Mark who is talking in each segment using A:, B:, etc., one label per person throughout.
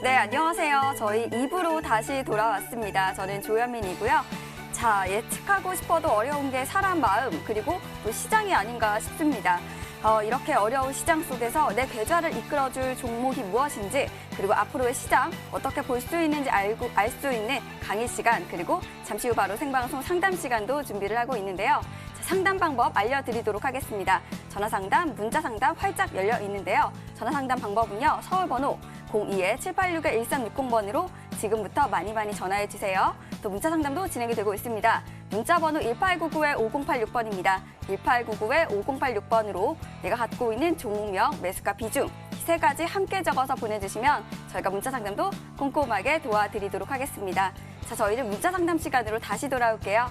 A: 네, 안녕하세요. 저희 2부로 다시 돌아왔습니다. 저는 조현민이고요. 자, 예측하고 싶어도 어려운 게 사람 마음, 그리고 또 시장이 아닌가 싶습니다. 이렇게 어려운 시장 속에서 내 계좌를 이끌어줄 종목이 무엇인지, 그리고 앞으로의 시장 어떻게 볼 수 있는지 알 수 있는 강의 시간, 그리고 잠시 후 바로 생방송 상담 시간도 준비를 하고 있는데요. 자, 상담 방법 알려드리도록 하겠습니다. 전화 상담, 문자 상담 활짝 열려 있는데요. 전화 상담 방법은요. 서울 번호 02-786-1360번으로 지금부터 많이 전화해 주세요. 또 문자 상담도 진행이 되고 있습니다. 문자 번호 1899-5086번입니다. 1899-5086번으로 내가 갖고 있는 종목명, 매수가 비중 이 세 가지 함께 적어서 보내주시면 저희가 문자 상담도 꼼꼼하게 도와드리도록 하겠습니다. 자, 저희는 문자 상담 시간으로 다시 돌아올게요.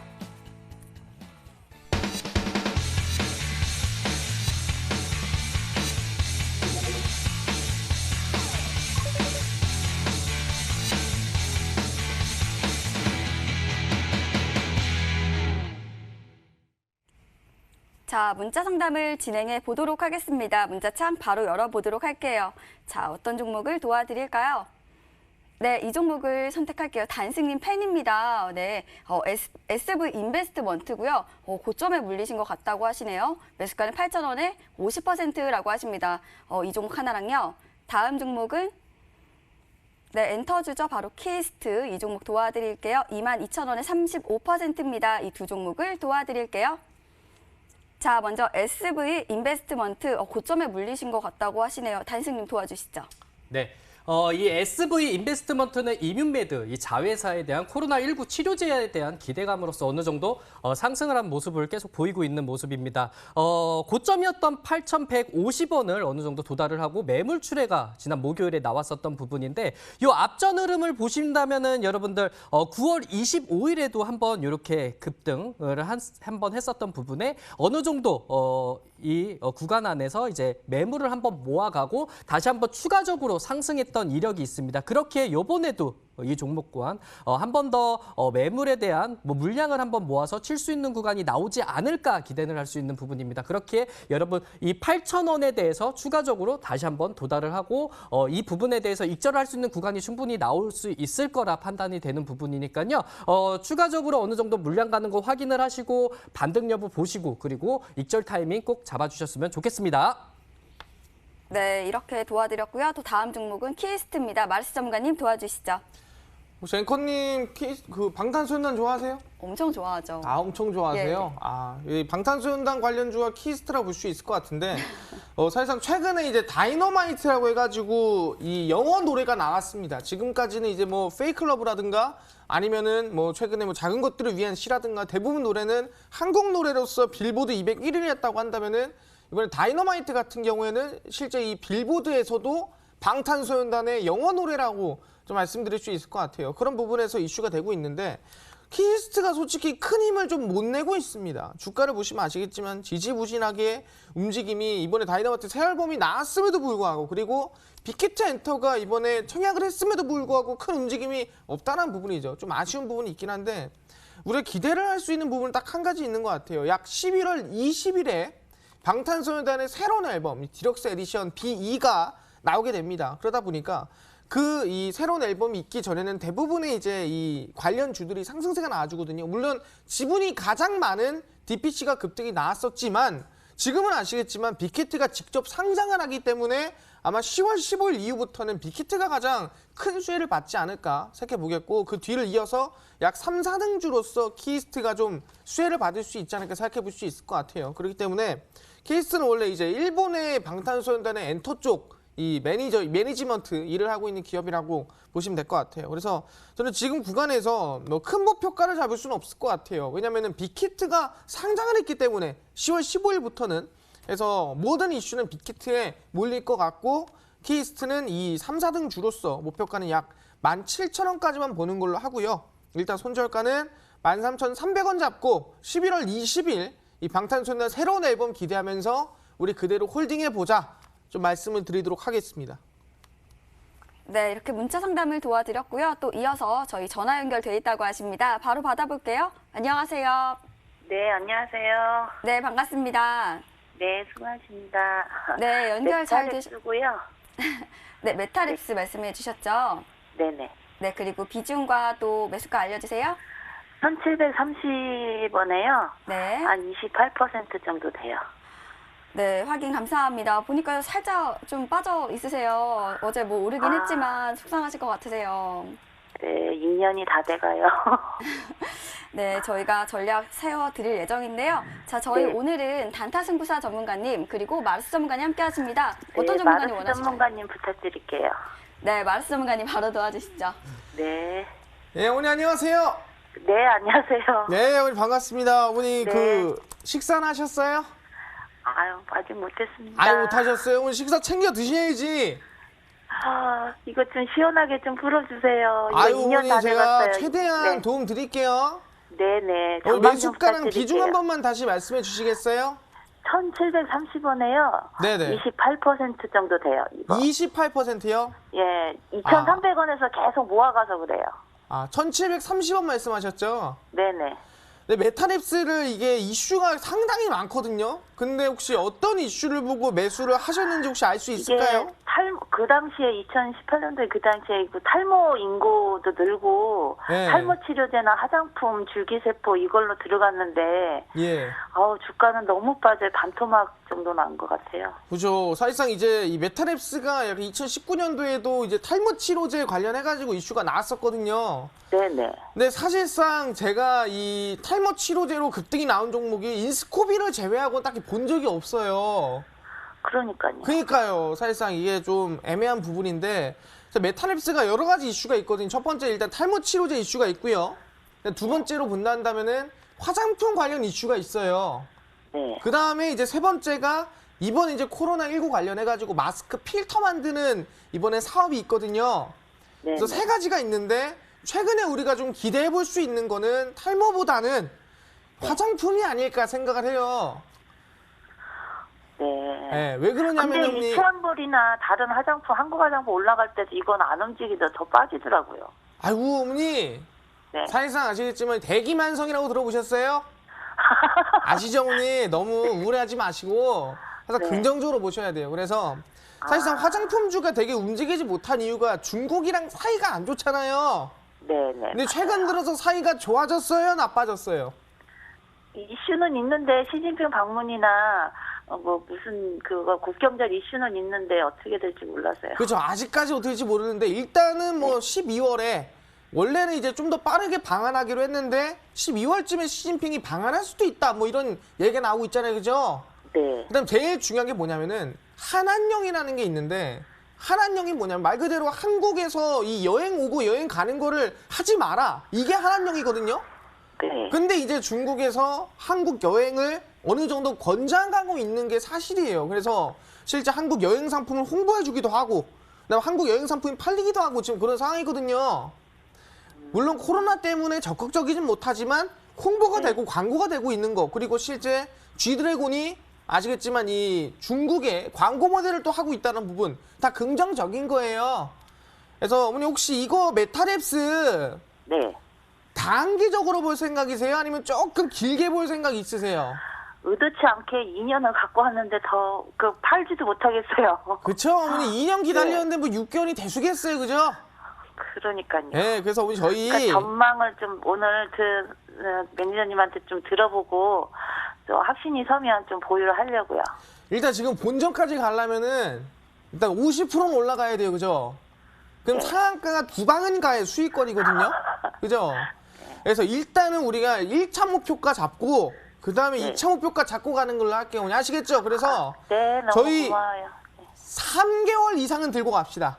A: 자, 문자 상담을 진행해 보도록 하겠습니다. 문자창 바로 열어보도록 할게요. 자, 어떤 종목을 도와드릴까요? 네, 이 종목을 선택할게요. 단승님 팬입니다. 네, SV 인베스트먼트고요. 고점에 물리신 것 같다고 하시네요. 매수가는 8,000원에 50%라고 하십니다. 이 종목 하나랑요. 다음 종목은 네, 엔터주죠. 바로 키스트. 이 종목 도와드릴게요. 22,000원에 35%입니다. 이 두 종목을 도와드릴게요. 자, 먼저 SV 인베스트먼트 고점에 물리신 것 같다고 하시네요. 단승님 도와주시죠.
B: 네. 이 SV 인베스트먼트는 이뮨메드, 이 자회사에 대한 코로나19 치료제에 대한 기대감으로서 어느 정도 상승을 한 모습을 계속 보이고 있는 모습입니다. 고점이었던 8,150원을 어느 정도 도달을 하고 매물 출회가 지난 목요일에 나왔었던 부분인데 이 앞전 흐름을 보신다면은 여러분들 9월 25일에도 한번 이렇게 급등을 한번 했었던 부분에 어느 정도 이 구간 안에서 이제 매물을 한번 모아가고 다시 한번 추가적으로 상승했던 이력이 있습니다. 그렇게 이번에도 이 종목 또한 한 번 더 매물에 대한 물량을 한번 모아서 칠 수 있는 구간이 나오지 않을까 기대를 할 수 있는 부분입니다. 그렇게 여러분 이 8,000원에 대해서 추가적으로 다시 한번 도달을 하고 이 부분에 대해서 익절할 수 있는 구간이 충분히 나올 수 있을 거라 판단이 되는 부분이니까요. 추가적으로 어느 정도 물량 가는 거 확인을 하시고 반등 여부 보시고 그리고 익절 타이밍 꼭 잡아주셨으면 좋겠습니다.
A: 네, 이렇게 도와드렸고요. 또 다음 종목은 키스트입니다. 마르스 전문가님 도와주시죠.
C: 혹시 앵커님 그 방탄소년단 좋아하세요?
A: 엄청 좋아하죠.
C: 아, 엄청 좋아하세요?
A: 예.
C: 이 방탄소년단 관련주가 키스트라고 볼 수 있을 것 같은데 사실상 최근에 이제 다이너마이트라고 해가지고 이 영어 노래가 나왔습니다. 지금까지는 이제 뭐 페이클러브라든가 아니면은 뭐 최근에 뭐 작은 것들을 위한 시라든가 대부분 노래는 한국 노래로서 빌보드 201위를 했다고 한다면은 이번에 다이너마이트 같은 경우에는 실제 이 빌보드에서도 방탄소년단의 영어 노래라고 좀 말씀드릴 수 있을 것 같아요. 그런 부분에서 이슈가 되고 있는데 키스트가 솔직히 큰 힘을 좀 못 내고 있습니다. 주가를 보시면 아시겠지만 지지부진하게 움직임이 이번에 다이너마이트 새 앨범이 나왔음에도 불구하고 그리고 빅히트 엔터가 이번에 청약을 했음에도 불구하고 큰 움직임이 없다는 부분이죠. 좀 아쉬운 부분이 있긴 한데 우리가 기대를 할 수 있는 부분은 딱 한 가지 있는 것 같아요. 약 11월 20일에 방탄소년단의 새로운 앨범 디럭스 에디션 B2가 나오게 됩니다. 그러다 보니까 이 새로운 앨범이 있기 전에는 대부분의 이제 이 관련주들이 상승세가 나와주거든요. 물론 지분이 가장 많은 DPC가 급등이 나왔었지만 지금은 아시겠지만 빅히트가 직접 상장을 하기 때문에 아마 10월 15일 이후부터는 빅히트가 가장 큰 수혜를 받지 않을까 생각해 보겠고 그 뒤를 이어서 약 3, 4등주로서 키스트가 좀 수혜를 받을 수 있지 않을까 생각해 볼 수 있을 것 같아요. 그렇기 때문에 키스트는 원래 이제 일본의 방탄소년단의 엔터 쪽 이 매니지먼트 일을 하고 있는 기업이라고 보시면 될 것 같아요. 그래서 저는 지금 구간에서 뭐 큰 목표가를 잡을 수는 없을 것 같아요. 왜냐면은 빅히트가 상장을 했기 때문에 10월 15일부터는 그래서 모든 이슈는 빅히트에 몰릴 것 같고 키스트는 이 3, 4등 주로서 목표가는 약 17,000원까지만 보는 걸로 하고요. 일단 손절가는 13,300원 잡고 11월 20일 이 방탄소년단 새로운 앨범 기대하면서 우리 그대로 홀딩해보자. 좀 말씀을 드리도록 하겠습니다.
A: 네, 이렇게 문자 상담을 도와드렸고요. 또 이어서 저희 전화 연결돼 있다고 하십니다. 바로 받아볼게요. 안녕하세요.
D: 네, 안녕하세요.
A: 네, 반갑습니다.
D: 네, 수고하십니다.
A: 네, 연결 잘 되셨고요. 네, 메타립스 말씀해 주셨죠?
D: 네네.
A: 네, 그리고 비중과 또 매수가 알려주세요.
D: 1730원에요.
A: 네.
D: 한 28% 정도 돼요.
A: 네, 확인 감사합니다. 보니까 살짝 좀 빠져 있으세요. 어제 뭐 오르긴 했지만 속상하실 것 같으세요.
D: 네, 2년이 다 돼가요.
A: 네, 저희가 전략 세워드릴 예정인데요. 자, 저희
D: 네.
A: 오늘은 단타승부사 전문가님 그리고 마르스 전문가님 함께 하십니다. 어떤
D: 네,
A: 전문가님
D: 마르스
A: 원하실까요?
D: 전문가님 부탁드릴게요.
A: 네, 마르스 전문가님 바로 도와주시죠.
D: 네.
C: 예, 어머니 안녕하세요.
D: 네, 안녕하세요.
C: 네, 어머니 반갑습니다. 어머니
D: 네.
C: 그 식사는 하셨어요?
D: 아유, 아직 못했습니다.
C: 아유, 못하셨어요. 오늘 식사 챙겨 드셔야지.
D: 이거 좀 시원하게 좀 풀어주세요. 이거
C: 아유,
D: 2년
C: 어머니
D: 다
C: 제가
D: 돼갔어요.
C: 최대한
D: 네.
C: 도움 드릴게요.
D: 네네.
C: 오늘
D: 전망 좀
C: 매수가랑 비중
D: 부탁드릴게요.
C: 한 번만 다시 말씀해 주시겠어요?
D: 1730원에요.
C: 네네.
D: 28% 정도 돼요, 이거.
C: 28%요?
D: 예, 2,300원에서 계속 모아가서 그래요.
C: 아, 1730원 말씀하셨죠?
D: 네네.
C: 네, 메타랩스를 이게 이슈가 상당히 많거든요. 근데 혹시 어떤 이슈를 보고 매수를 하셨는지 혹시 알 수 있을까요?
D: 그 당시에 2018년도에 그 당시에 그 탈모 인구도 늘고
C: 네.
D: 탈모 치료제나 화장품, 줄기세포 이걸로 들어갔는데
C: 예.
D: 주가는 너무 빠져 반토막 정도 난 것 같아요.
C: 그죠. 사실상 이제 이 메타랩스가 약간 2019년도에도 이제 탈모 치료제 관련해가지고 이슈가 나왔었거든요.
D: 네네.
C: 근데 사실상 제가 이 탈모 치료제로 급등이 나온 종목이 인스코비를 제외하고 딱히 본 적이 없어요.
D: 그러니까요.
C: 그러니까요. 사실상 이게 좀 애매한 부분인데 메타랩스가 여러 가지 이슈가 있거든요. 첫 번째 일단 탈모 치료제 이슈가 있고요. 두 번째로 본다면 화장품 관련 이슈가 있어요.
D: 네.
C: 그 다음에 이제 세 번째가 이번에 이제 코로나19 관련해가지고 마스크 필터 만드는 이번에 사업이 있거든요.
D: 네.
C: 그래서 세 가지가 있는데 최근에 우리가 좀 기대해 볼 수 있는 거는 탈모보다는 화장품이 아닐까 생각을 해요.
D: 네.
C: 네, 왜 그러냐면
D: 근데 이
C: 형님.
D: 치안볼이나 다른 화장품, 한국 화장품 올라갈 때도 이건 안 움직이더 더 빠지더라고요.
C: 아이고 어머니.
D: 네.
C: 사실상 아시겠지만 대기만성이라고 들어보셨어요? 아시죠 어머니? 너무 우울해하지 마시고 항상
D: 네.
C: 긍정적으로 보셔야 돼요. 그래서 사실상 화장품주가 되게 움직이지 못한 이유가 중국이랑 사이가 안 좋잖아요.
D: 네네.
C: 근데 최근 들어서 사이가 좋아졌어요? 나빠졌어요?
D: 이슈는 있는데 시진핑 방문이나 뭐 무슨 그거 국경절 이슈는 있는데 어떻게 될지 몰라서요.
C: 그렇죠. 아직까지 어떻게 될지 모르는데 일단은 뭐 12월에 원래는 이제 좀 더 빠르게 방한하기로 했는데 12월쯤에 시진핑이 방한할 수도 있다. 뭐 이런 얘기가 나오고 있잖아요. 그죠?
D: 네.
C: 그다음 제일 중요한 게 뭐냐면은 한한령이라는 게 있는데 한한령이 뭐냐면 말 그대로 한국에서 이 여행 오고 여행 가는 거를 하지 마라. 이게 한한령이거든요.
D: 네.
C: 근데 이제 중국에서 한국 여행을 어느 정도 권장하고 있는 게 사실이에요. 그래서 실제 한국 여행 상품을 홍보해주기도 하고, 그다음에 한국 여행 상품이 팔리기도 하고 지금 그런 상황이거든요. 물론 코로나 때문에 적극적이진 못하지만 홍보가 되고 광고가 되고 있는 거. 그리고 실제 G드래곤이 아시겠지만 이 중국의 광고 모델을 또 하고 있다는 부분 다 긍정적인 거예요. 그래서 어머니 혹시 이거 메타랩스
D: 네.
C: 단기적으로 볼 생각이세요? 아니면 조금 길게 볼 생각이 있으세요?
D: 의도치 않게 2년을 갖고 왔는데 더 팔지도 못하겠어요.
C: 그쵸? 어머니 2년 기다렸는데 뭐 6개월이 대수겠어요, 그죠?
D: 그러니까요.
C: 네, 그래서 어머니 저희
D: 그러니까 전망을 좀 오늘 매니저님한테 좀 들어보고 또 확신이 서면 좀 보유를 하려고요.
C: 일단 지금 본전까지 가려면은 일단 50%는 올라가야 돼요, 그죠? 그럼 상한가가 두 방은 가야 수익권이거든요, 그죠? 그래서 일단은 우리가 1차 목표가 잡고 그 다음에
D: 네.
C: 2차 목표가 잡고 가는 걸로 할게요, 어머니 아시겠죠? 그래서
D: 네, 너무
C: 저희
D: 고마워요. 네,
C: 3개월 이상은 들고 갑시다.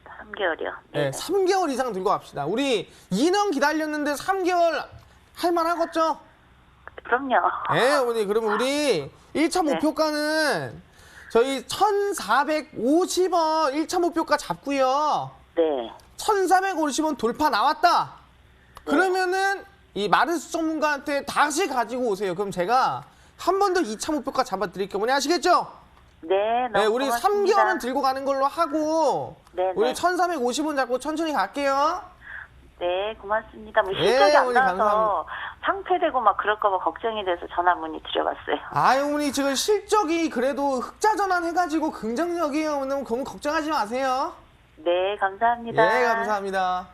D: 3개월이요.
C: 네, 3개월 이상 들고 갑시다. 우리 2년 기다렸는데 3개월 할만하겠죠?
D: 그럼요.
C: 네, 어머니. 그러면 우리 1차
D: 네.
C: 목표가는 저희 1,450원 1차 목표가 잡고요.
D: 네.
C: 1,450원 돌파 나왔다. 그러면은 이 마르스 전문가한테 다시 가지고 오세요. 그럼 제가 한 번 더 2차 목표가 잡아드릴게요. 어머니 아시겠죠?
D: 네, 너무
C: 네, 우리
D: 고맙습니다.
C: 3개월은 들고 가는 걸로 하고
D: 네,
C: 우리
D: 네.
C: 1,450원 잡고 천천히 갈게요.
D: 네, 고맙습니다. 뭐
C: 예,
D: 실적이 안
C: 어머니,
D: 나와서
C: 감사합니다.
D: 상패되고 막 그럴까봐 걱정이 돼서 전화 문의 드려봤어요.
C: 아유, 어머니 지금 실적이 그래도 흑자 전환해가지고 긍정적이에요. 너무 걱정하지 마세요.
D: 네, 감사합니다.
C: 예, 감사합니다.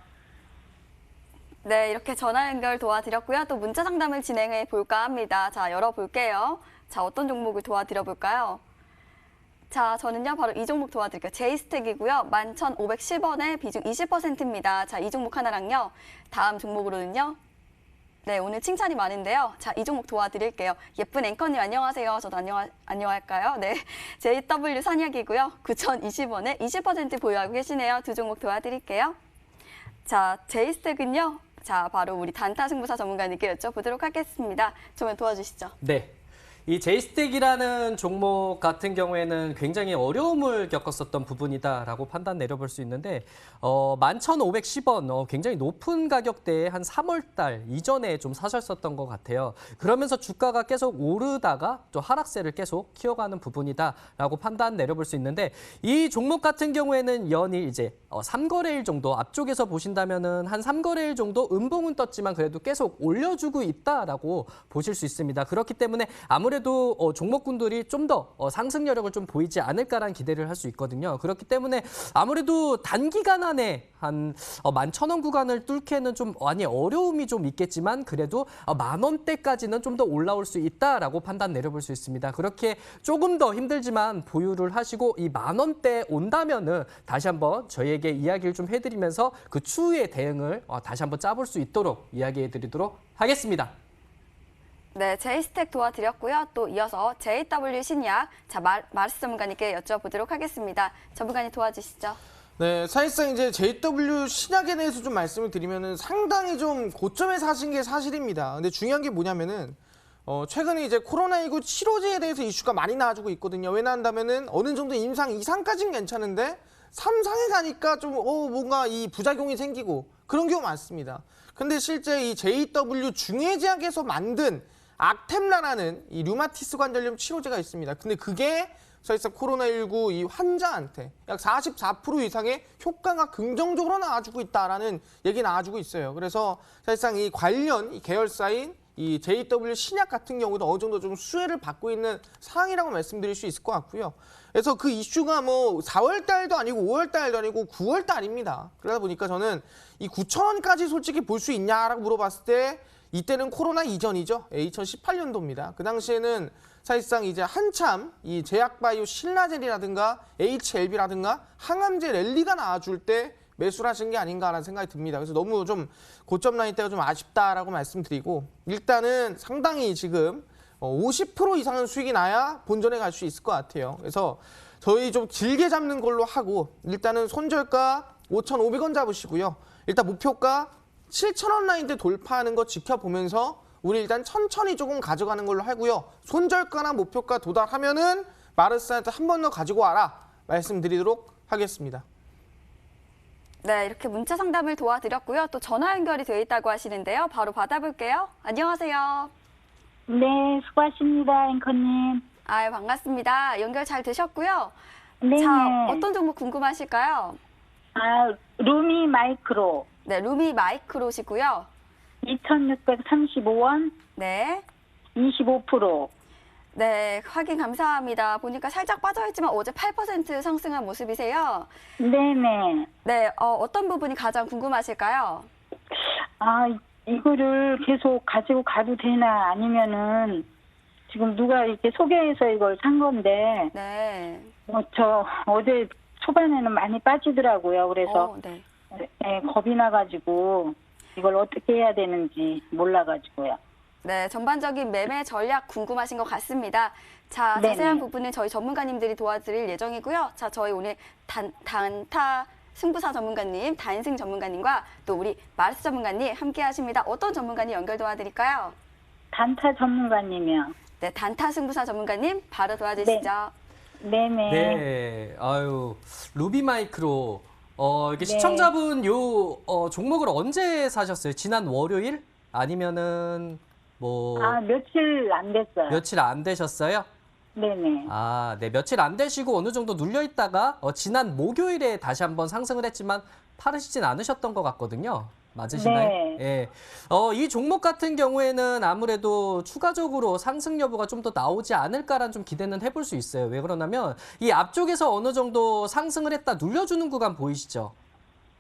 A: 네, 이렇게 전화 연결 도와드렸고요. 또 문자 상담을 진행해 볼까 합니다. 자, 열어볼게요. 자, 어떤 종목을 도와드려 볼까요? 자, 저는요, 바로 이 종목 도와드릴게요. 제이스택이고요. 11,510원에 비중 20%입니다. 자, 이 종목 하나랑요. 다음 종목으로는요. 네, 오늘 칭찬이 많은데요. 자, 이 종목 도와드릴게요. 예쁜 앵커님 안녕하세요. 저도 안녕할까요? 네, JW 산약이고요. 9,020원에 20% 보유하고 계시네요. 두 종목 도와드릴게요. 자, 제이스택은요. 자, 바로 우리 단타 승부사 전문가님께 여쭤보도록 하겠습니다. 좀 도와주시죠.
B: 네. 이 제이스택이라는 종목 같은 경우에는 굉장히 어려움을 겪었었던 부분이다라고 판단 내려볼 수 있는데 11,510원 굉장히 높은 가격대에 한 3월 달 이전에 좀 사셨었던 것 같아요. 그러면서 주가가 계속 오르다가 또 하락세를 계속 키워가는 부분이다라고 판단 내려볼 수 있는데 이 종목 같은 경우에는 연일 이제 3거래일 정도 앞쪽에서 보신다면은 한 3거래일 정도 음봉은 떴지만 그래도 계속 올려주고 있다라고 보실 수 있습니다. 그렇기 때문에 아무래도 종목군들이 좀 더 상승 여력을 좀 보이지 않을까라는 기대를 할 수 있거든요. 그렇기 때문에 아무래도 단기간 안에 한 11,000원 구간을 뚫기에는 좀 많이 어려움이 좀 있겠지만 그래도 10,000원대까지는 좀 더 올라올 수 있다라고 판단 내려볼 수 있습니다. 그렇게 조금 더 힘들지만 보유를 하시고 이 10,000원대 온다면은 다시 한번 저희에게 이야기를 좀 해드리면서 그 추후의 대응을 다시 한번 짜볼 수 있도록 이야기해드리도록 하겠습니다.
A: 네, 제이스택 도와드렸고요. 또 이어서 JW 신약, 자, 마르스 전문가님께 여쭤보도록 하겠습니다. 전문가님 도와주시죠.
C: 네, 사실상 이제 JW 신약에 대해서 좀 말씀을 드리면은 상당히 좀 고점에 사신 게 사실입니다. 근데 중요한 게 뭐냐면은 최근에 이제 코로나19 치료제에 대해서 이슈가 많이 나와주고 있거든요. 왜 나온다면은 어느 정도 임상 2상까지는 괜찮은데 3상에 가니까 좀 뭔가 이 부작용이 생기고 그런 경우 많습니다. 근데 실제 이 JW 중해제약에서 만든 악템라라는 이 류마티스 관절염 치료제가 있습니다. 근데 그게 사실상 코로나19 이 환자한테 약 44% 이상의 효과가 긍정적으로 나와주고 있다라는 얘기 나와주고 있어요. 그래서 사실상 이 관련 이 계열사인 이 JW 신약 같은 경우도 어느 정도 좀 수혜를 받고 있는 상황이라고 말씀드릴 수 있을 것 같고요. 그래서 그 이슈가 뭐 4월 달도 아니고 5월 달도 아니고 9월 달입니다. 그러다 보니까 저는 이 9,000원까지 솔직히 볼 수 있냐라고 물어봤을 때 이때는 코로나 이전이죠. 2018년도입니다. 그 당시에는 사실상 이제 한참 이 제약바이오 신라젤이라든가 HLB라든가 항암제 랠리가 나와줄 때 매수를 하신 게 아닌가라는 생각이 듭니다. 그래서 너무 좀 고점 라인 때가 좀 아쉽다라고 말씀드리고 일단은 상당히 지금 50% 이상은 수익이 나야 본전에 갈 수 있을 것 같아요. 그래서 저희 좀 길게 잡는 걸로 하고 일단은 손절가 5,500원 잡으시고요. 일단 목표가 7,000원 라인대 돌파하는 거 지켜보면서 우리 일단 천천히 조금 가져가는 걸로 하고요. 손절가나 목표가 도달하면은 마르스한테 한 번 더 가지고 와라 말씀드리도록 하겠습니다.
A: 네, 이렇게 문자 상담을 도와드렸고요. 또 전화 연결이 되어 있다고 하시는데요. 바로 받아볼게요. 안녕하세요.
E: 네, 수고하십니다, 앵커님.
A: 아유, 반갑습니다. 연결 잘 되셨고요.
E: 네.
A: 자, 어떤 종목 궁금하실까요?
E: 루미 마이크로
A: 네, 루미 마이크로시고요.
E: 2,635원,
A: 네.
E: 25%.
A: 네, 확인 감사합니다. 보니까 살짝 빠져있지만 어제 8% 상승한 모습이세요.
E: 네네.
A: 네, 어떤 부분이 가장 궁금하실까요?
E: 이거를 계속 가지고 가도 되나 아니면은 지금 누가 이렇게 소개해서 이걸 산 건데,
A: 네.
E: 저 어제 초반에는 많이 빠지더라고요. 그래서
A: 네.
E: 겁이 나가지고 이걸 어떻게 해야 되는지 몰라가지고요.
A: 네, 전반적인 매매 전략 궁금하신 것 같습니다. 자,
E: 네네.
A: 자세한 부분은 저희 전문가님들이 도와드릴 예정이고요. 자, 저희 오늘 단타 승부사 전문가님, 단승 전문가님과 또 우리 마르스 전문가님 함께 하십니다. 어떤 전문가님 연결 도와드릴까요?
E: 단타 전문가님이요.
A: 네, 단타 승부사 전문가님 바로 도와주시죠.
E: 네네.
B: 네, 아유 루비 마이크로 이게
E: 네.
B: 시청자분 요 종목을 언제 사셨어요? 지난 월요일 아니면은 뭐
E: 며칠 안 됐어요.
B: 며칠 안 되셨어요?
E: 네네.
B: 네, 며칠 안 되시고 어느 정도 눌려 있다가 지난 목요일에 다시 한번 상승을 했지만 파르시진 않으셨던 것 같거든요. 맞으신가요?
E: 네.
B: 예. 이 종목 같은 경우에는 아무래도 추가적으로 상승 여부가 좀 더 나오지 않을까라는 좀 기대는 해볼 수 있어요. 왜 그러냐면 이 앞쪽에서 어느 정도 상승을 했다 눌려주는 구간 보이시죠?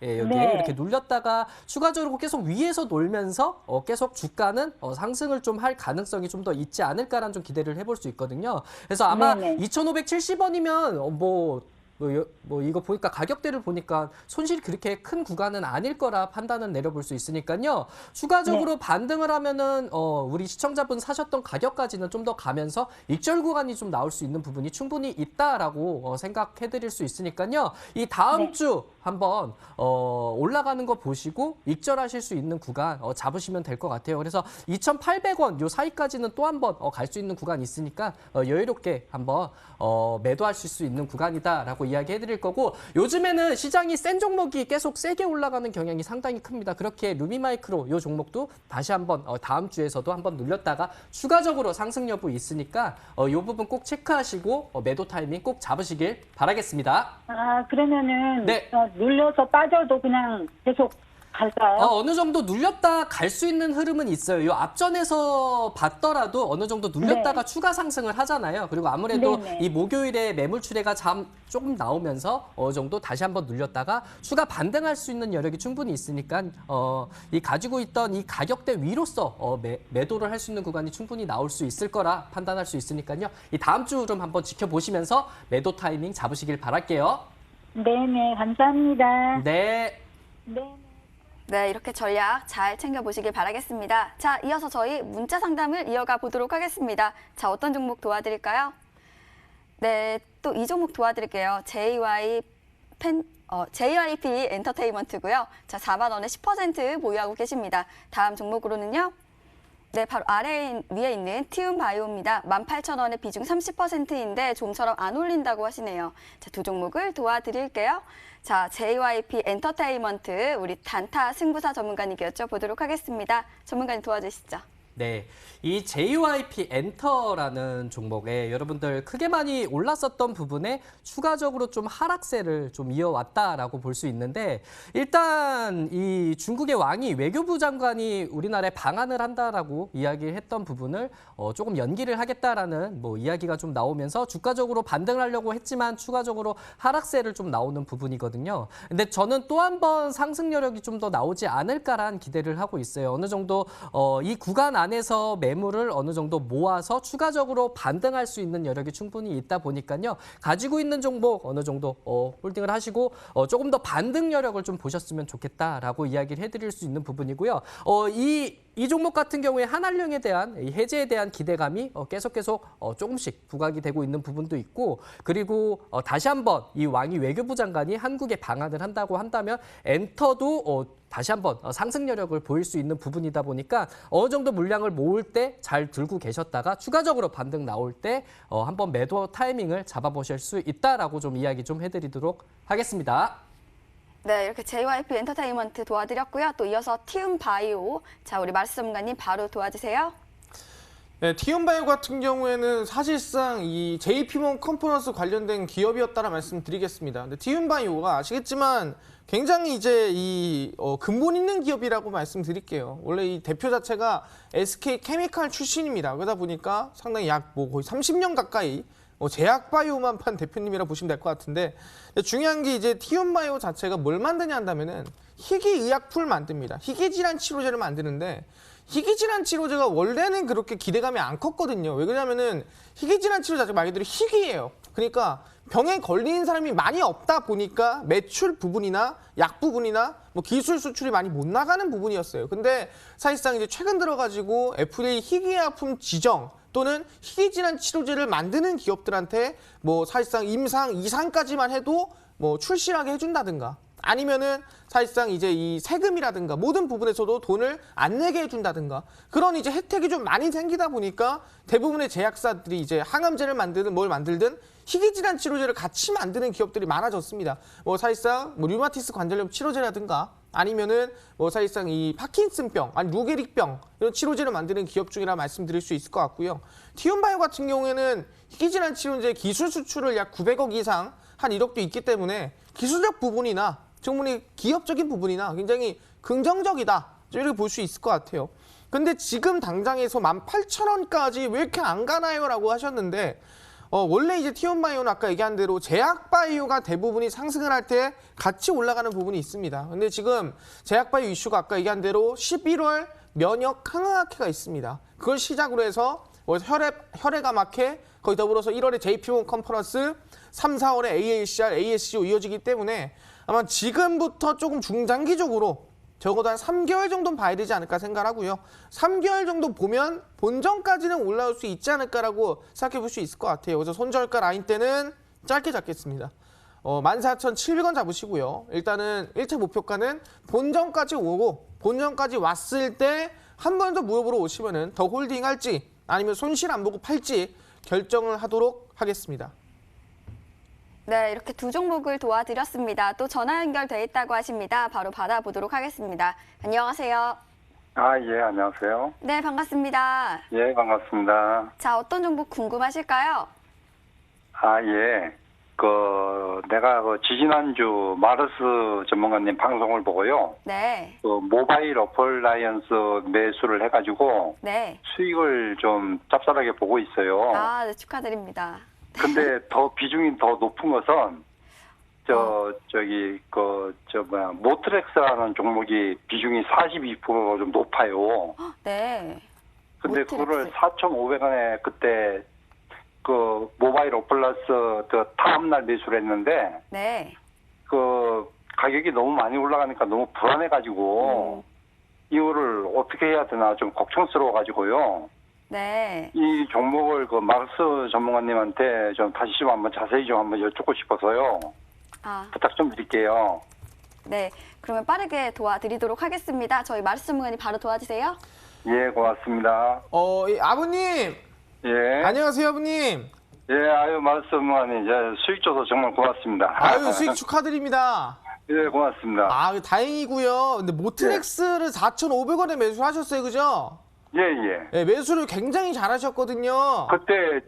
B: 예, 여기
E: 네.
B: 이렇게 눌렸다가 추가적으로 계속 위에서 놀면서 계속 주가는 상승을 좀 할 가능성이 좀 더 있지 않을까라는 좀 기대를 해볼 수 있거든요. 그래서 아마
E: 네네.
B: 2,570원이면 뭐 이거 보니까 가격대를 보니까 손실이 그렇게 큰 구간은 아닐 거라 판단을 내려볼 수 있으니까요. 추가적으로 반등을 하면은 우리 시청자분 사셨던 가격까지는 좀 더 가면서 익절 구간이 좀 나올 수 있는 부분이 충분히 있다라고 생각해 드릴 수 있으니까요. 이 다음
E: 네.
B: 주 한번 올라가는 거 보시고 익절하실 수 있는 구간 잡으시면 될 것 같아요. 그래서 2,800원 요 사이까지는 또 한번 갈 수 있는 구간이 있으니까 여유롭게 한번 매도하실 수 있는 구간이다라고 이야기해 드릴 거고, 요즘에는 시장이 센 종목이 계속 세게 올라가는 경향이 상당히 큽니다. 그렇게 루미마이크로 요 종목도 다시 한번 다음 주에서도 한번 눌렸다가 추가적으로 상승 여부 있으니까 요 부분 꼭 체크하시고 매도 타이밍 꼭 잡으시길 바라겠습니다.
E: 아, 그러면은
B: 네.
E: 눌려서 빠져도 그냥 계속 갈까요?
B: 어느 정도 눌렸다 갈 수 있는 흐름은 있어요. 요 앞전에서 봤더라도 어느 정도 눌렸다가
E: 네.
B: 추가 상승을 하잖아요. 그리고 아무래도
E: 네네.
B: 이 목요일에 매물 출회가 조금 나오면서 어느 정도 다시 한번 눌렸다가 추가 반등할 수 있는 여력이 충분히 있으니까 이 가지고 있던 이 가격대 위로서 매도를 할 수 있는 구간이 충분히 나올 수 있을 거라 판단할 수 있으니까요. 이 다음 주 좀 한번 지켜보시면서 매도 타이밍 잡으시길 바랄게요.
E: 네네, 감사합니다.
B: 네.
E: 네.
A: 네, 이렇게 전략 잘 챙겨보시길 바라겠습니다. 자, 이어서 저희 문자 상담을 이어가 보도록 하겠습니다. 자, 어떤 종목 도와드릴까요? 네, 또 이 종목 도와드릴게요. JYP 엔터테인먼트고요. 자, 4만 원에 10% 보유하고 계십니다. 다음 종목으로는요. 네, 바로 위에 있는 티움바이오입니다. 18,000원에 비중 30%인데 좀처럼 안 올린다고 하시네요. 자, 두 종목을 도와드릴게요. 자, JYP 엔터테인먼트 우리 단타 승부사 전문가님 여쭤보도록 하겠습니다. 전문가님 도와주시죠.
B: 네, 이 JYP 엔터라는 종목에 여러분들 크게 많이 올랐었던 부분에 추가적으로 좀 하락세를 좀 이어왔다라고 볼 수 있는데, 일단 이 중국의 왕이 외교부 장관이 우리나라에 방한을 한다라고 이야기를 했던 부분을 조금 연기를 하겠다라는 뭐 이야기가 좀 나오면서 주가적으로 반등을 하려고 했지만 추가적으로 하락세를 좀 나오는 부분이거든요. 근데 저는 또 한 번 상승 여력이 좀 더 나오지 않을까라는 기대를 하고 있어요. 어느 정도 이 구간 안에서 매물을 어느 정도 모아서 추가적으로 반등할 수 있는 여력이 충분히 있다 보니까요. 가지고 있는 종목 어느 정도 홀딩을 하시고 조금 더 반등 여력을 좀 보셨으면 좋겠다라고 이야기를 해드릴 수 있는 부분이고요. 이 종목 같은 경우에 한한령에 대한 이 해제에 대한 기대감이 계속 조금씩 부각이 되고 있는 부분도 있고, 그리고 다시 한번 이 왕이 외교부 장관이 한국에 방한을 한다고 한다면 엔터도 다시 한번 상승 여력을 보일 수 있는 부분이다 보니까 어느 정도 물량을 모을 때 잘 들고 계셨다가 추가적으로 반등 나올 때 한번 매도 타이밍을 잡아보실 수 있다라고 좀 이야기 좀 해드리도록 하겠습니다.
A: 네, 이렇게 JYP 엔터테인먼트 도와드렸고요. 또 이어서 티움바이오. 자, 우리 마르스 전문가님 바로 도와주세요.
C: 네, 티움바이오 같은 경우에는 사실상 이 JP몬 컨퍼런스 관련된 기업이었다라 말씀드리겠습니다. 근데 티움바이오가 아시겠지만 굉장히 이제 이 근본 있는 기업이라고 말씀드릴게요. 원래 이 대표 자체가 SK 케미칼 출신입니다. 그러다 보니까 상당히 약 거의 30년 가까이 제약바이오만 판 대표님이라 보시면 될 것 같은데, 중요한 게 이제 티움바이오 자체가 뭘 만드냐 한다면은 희귀의약품을 만듭니다. 희귀질환 치료제를 만드는데, 희귀질환 치료제가 원래는 그렇게 기대감이 안 컸거든요. 왜 그러냐면은 희귀질환 치료 자체가 말 그대로 희귀해요. 그러니까 병에 걸리는 사람이 많이 없다 보니까 매출 부분이나 약 부분이나 뭐 기술 수출이 많이 못 나가는 부분이었어요. 근데 사실상 이제 최근 들어가지고 FDA 희귀의약품 지정 또는 희귀질환 치료제를 만드는 기업들한테 뭐 사실상 임상 이상까지만 해도 뭐 출시하게 해준다든가, 아니면은 사실상 이제 이 세금이라든가 모든 부분에서도 돈을 안 내게 해준다든가, 그런 이제 혜택이 좀 많이 생기다 보니까 대부분의 제약사들이 이제 항암제를 만드든 뭘 만들든 희귀질환 치료제를 같이 만드는 기업들이 많아졌습니다. 뭐 사실상 뭐 류마티스 관절염 치료제라든가, 아니면은 뭐 사실상 이 파킨슨병, 아니 루게릭병 이런 치료제를 만드는 기업 중이라 말씀드릴 수 있을 것 같고요. 티움바이오 같은 경우에는 희귀질환 치료제 기술 수출을 약 900억 이상 한 1억도 있기 때문에 기술적 부분이나 충분히 기업적인 부분이나 굉장히 긍정적이다. 이렇게 볼 수 있을 것 같아요. 근데 지금 당장에서 18,000원까지 왜 이렇게 안 가나요? 라고 하셨는데 원래 이제 티온바이오는 아까 얘기한 대로 제약바이오가 대부분이 상승을 할 때 같이 올라가는 부분이 있습니다. 근데 지금 제약바이오 이슈가 아까 얘기한 대로 11월 면역 강화학회가 있습니다. 그걸 시작으로 해서 혈액암학회, 거의 더불어서 1월에 JP1 컨퍼런스, 3, 4월에 AACR, ASCO 이어지기 때문에 아마 지금부터 조금 중장기적으로 적어도 한 3개월 정도는 봐야 되지 않을까 생각하고요. 3개월 정도 보면 본전까지는 올라올 수 있지 않을까라고 생각해 볼 수 있을 것 같아요. 그래서 손절가 라인 때는 짧게 잡겠습니다. 14,700원 잡으시고요. 일단은 1차 목표가는 본전까지 오고 본전까지 왔을 때 한 번 더 무협으로 오시면은 더 홀딩할지 아니면 손실 안 보고 팔지 결정을 하도록 하겠습니다.
A: 네, 이렇게 두 종목을 도와드렸습니다. 또 전화 연결돼 있다고 하십니다. 바로 받아보도록 하겠습니다. 안녕하세요.
F: 예, 안녕하세요.
A: 네, 반갑습니다.
F: 예, 반갑습니다.
A: 자, 어떤 종목 궁금하실까요?
F: 예. 내가 지지난주 마르스 전문가님 방송을 보고요.
A: 네,
F: 모바일 어플라이언스 매수를 해가지고
A: 네.
F: 수익을 좀 짭짤하게 보고 있어요.
A: 네, 축하드립니다.
F: 근데 더 비중이 더 높은 것은 모트렉스라는 종목이 비중이 42%로 좀 높아요.
A: 네.
F: 근데
A: 모트렉스.
F: 그거를 4,500원에 그때 모바일 어플러스 다음날 매수를 했는데
A: 네.
F: 가격이 너무 많이 올라가니까 너무 불안해가지고 이거를 어떻게 해야 되나 좀 걱정스러워가지고요.
A: 네.
F: 이 종목을 마르스 전문가님한테 좀 다시 좀 한번 자세히 좀 한번 여쭙고 싶어서요. 부탁 좀 드릴게요.
A: 네. 그러면 빠르게 도와드리도록 하겠습니다. 저희 마르스 전문가님 바로 도와주세요.
F: 예, 고맙습니다.
C: 아버님.
F: 예.
C: 안녕하세요, 아버님.
F: 예, 마르스 전문가님, 수익 줘서 정말 고맙습니다.
C: 수익 축하드립니다.
F: 예, 고맙습니다.
C: 다행이고요. 근데 모트렉스를 4,500원에 매수하셨어요, 그죠?
F: 예, 예.
C: 네, 매수를 굉장히 잘하셨거든요.
F: 그때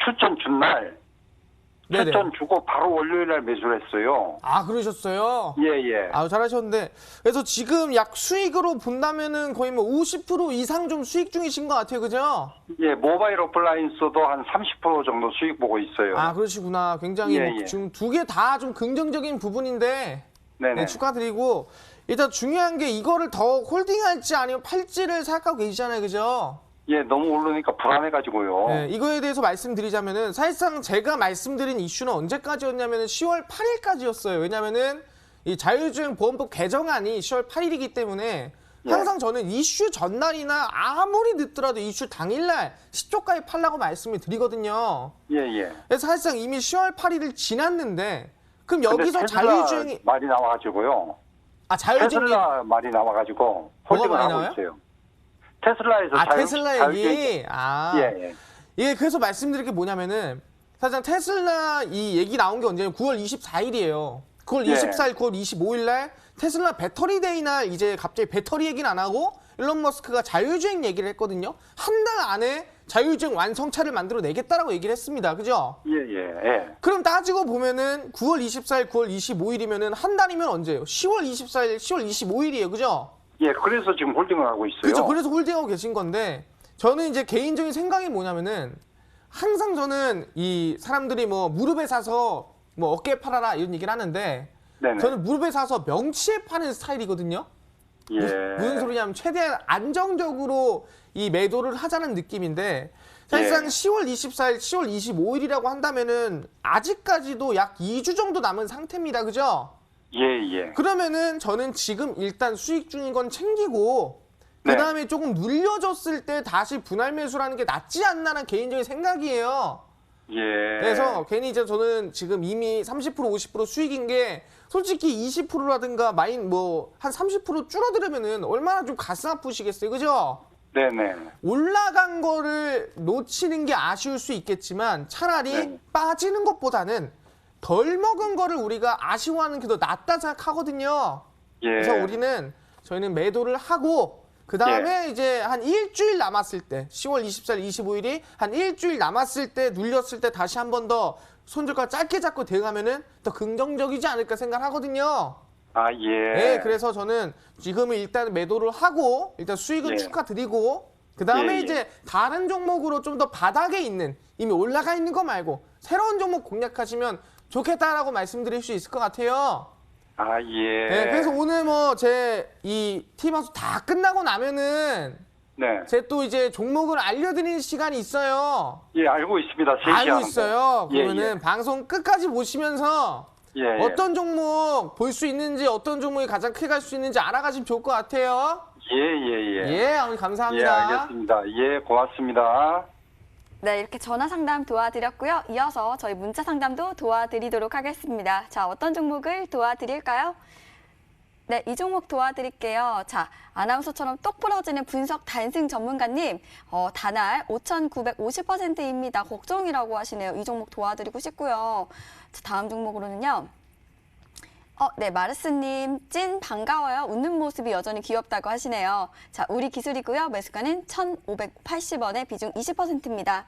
F: 추천 준 날
C: 네네.
F: 추천 주고 바로 월요일 날 매수를 했어요.
C: 그러셨어요?
F: 예, 예.
C: 잘하셨는데. 그래서 지금 약 수익으로 본다면은 거의 50% 이상 좀 수익 중이신 것 같아요, 그죠?
F: 예, 모바일 어플라이언스도 한 30% 정도 수익 보고 있어요.
C: 그러시구나. 굉장히
F: 예, 예.
C: 지금 두 개 다 좀 긍정적인 부분인데.
F: 네네.
C: 네, 축하드리고. 일단 중요한 게 이거를 더 홀딩할지 아니면 팔지를 생각하고 계시잖아요, 그죠?
F: 예, 너무 오르니까 불안해가지고요.
C: 네, 이거에 대해서 말씀드리자면은 사실상 제가 말씀드린 이슈는 언제까지였냐면은 10월 8일까지였어요. 왜냐면은 이 자율주행 보험법 개정안이 10월 8일이기 때문에 항상 저는 이슈 전날이나 아무리 늦더라도 이슈 당일날 10조가에 팔라고 말씀을 드리거든요.
F: 예, 예.
C: 그래서 사실상 이미 10월 8일을 지났는데 그럼 여기서
F: 근데 테슬라
C: 자율주행이
F: 말이 나와가지고요.
C: 자율주행이
F: 테슬라 말이 나와가지고 홀딩을
C: 많이
F: 하고
C: 나와요?
F: 있어요. 테슬라에서
C: 테슬라 얘기.
F: 예, 예.
C: 예, 그래서 말씀드릴 게 뭐냐면은 사실상 테슬라 이 얘기 나온 게 언제냐면 9월 24일이에요. 9월
F: 예.
C: 24일, 9월 25일 날 테슬라 배터리 데이 날 이제 갑자기 배터리 얘기는 안 하고 일론 머스크가 자율주행 얘기를 했거든요. 한 달 안에 자율주행 완성차를 만들어 내겠다라고 얘기를 했습니다. 그죠?
F: 예, 예, 예.
C: 그럼 따지고 보면은 9월 24일, 9월 25일이면은 한 달이면 언제예요? 10월 24일, 10월 25일이에요. 그죠?
F: 예, 그래서 지금 홀딩을 하고 있어요.
C: 그죠. 그래서 홀딩하고 계신 건데 저는 이제 개인적인 생각이 뭐냐면은 항상 저는 이 사람들이 무릎에 사서 어깨에 팔아라 이런 얘기를 하는데
F: 네네.
C: 저는 무릎에 사서 명치에 파는 스타일이거든요.
F: 예.
C: 무슨 소리냐면 최대한 안정적으로 이 매도를 하자는 느낌인데 사실상
F: 예.
C: 10월 24일, 10월 25일이라고 한다면은 아직까지도 약 2주 정도 남은 상태입니다. 그죠?
F: 예, 예.
C: 그러면은 저는 지금 일단 수익 중인 건 챙기고
F: 네.
C: 그다음에 조금 눌려줬을 때 다시 분할 매수라는 게 낫지 않나라는 개인적인 생각이에요.
F: 예.
C: 그래서 괜히 이제 저는 지금 이미 30% 50% 수익인 게 솔직히 20%라든가 한 30% 줄어들으면은 얼마나 좀 가슴 아프시겠어요. 그죠?
F: 네네.
C: 올라간 거를 놓치는 게 아쉬울 수 있겠지만 차라리
F: 네.
C: 빠지는 것보다는 덜 먹은 거를 우리가 아쉬워하는 게 더 낫다 생각하거든요.
F: 예.
C: 그래서 저희는 매도를 하고 그 다음에 이제 한 일주일 남았을 때 10월 24일, 25일이 한 일주일 남았을 때 눌렸을 때 다시 한 번 더 손절가 짧게 잡고 대응하면은 더 긍정적이지 않을까 생각하거든요.
F: 아, 예.
C: 네, 그래서 저는 지금은 일단 매도를 하고 일단 수익은
F: 예.
C: 축하드리고 그 다음에
F: 예, 예.
C: 이제 다른 종목으로 좀 더 바닥에 있는 이미 올라가 있는 거 말고 새로운 종목 공략하시면 좋겠다라고 말씀드릴 수 있을 것 같아요.
F: 아, 예.
C: 네, 그래서 오늘 뭐 제 이 TV방송 다 끝나고 나면은
F: 네.
C: 제 또 이제 종목을 알려드리는 시간이 있어요.
F: 예, 알고 있습니다. 3시에
C: 알고
F: 하는 거.
C: 있어요.
F: 예,
C: 그러면은 방송 끝까지 보시면서
F: 예, 예.
C: 어떤 종목 볼 수 있는지 어떤 종목이 가장 크게 갈 수 있는지 알아가시면 좋을 것 같아요.
F: 예, 예, 예.
C: 예, 어머니
F: 예,
C: 감사합니다.
F: 알겠습니다. 예, 고맙습니다.
A: 네, 이렇게 전화 상담 도와드렸고요. 이어서 저희 문자 상담도 도와드리도록 하겠습니다. 자, 어떤 종목을 도와드릴까요? 네, 이 종목 도와드릴게요. 자, 아나운서처럼 똑 부러지는 분석 단승 전문가님, 단알 5,950%입니다. 걱정이라고 하시네요. 이 종목 도와드리고 싶고요. 자, 다음 종목으로는요. 네, 마르스님, 찐 반가워요. 웃는 모습이 여전히 귀엽다고 하시네요. 자, 우리 기술이고요. 매수가는 1,580원에 비중 20%입니다.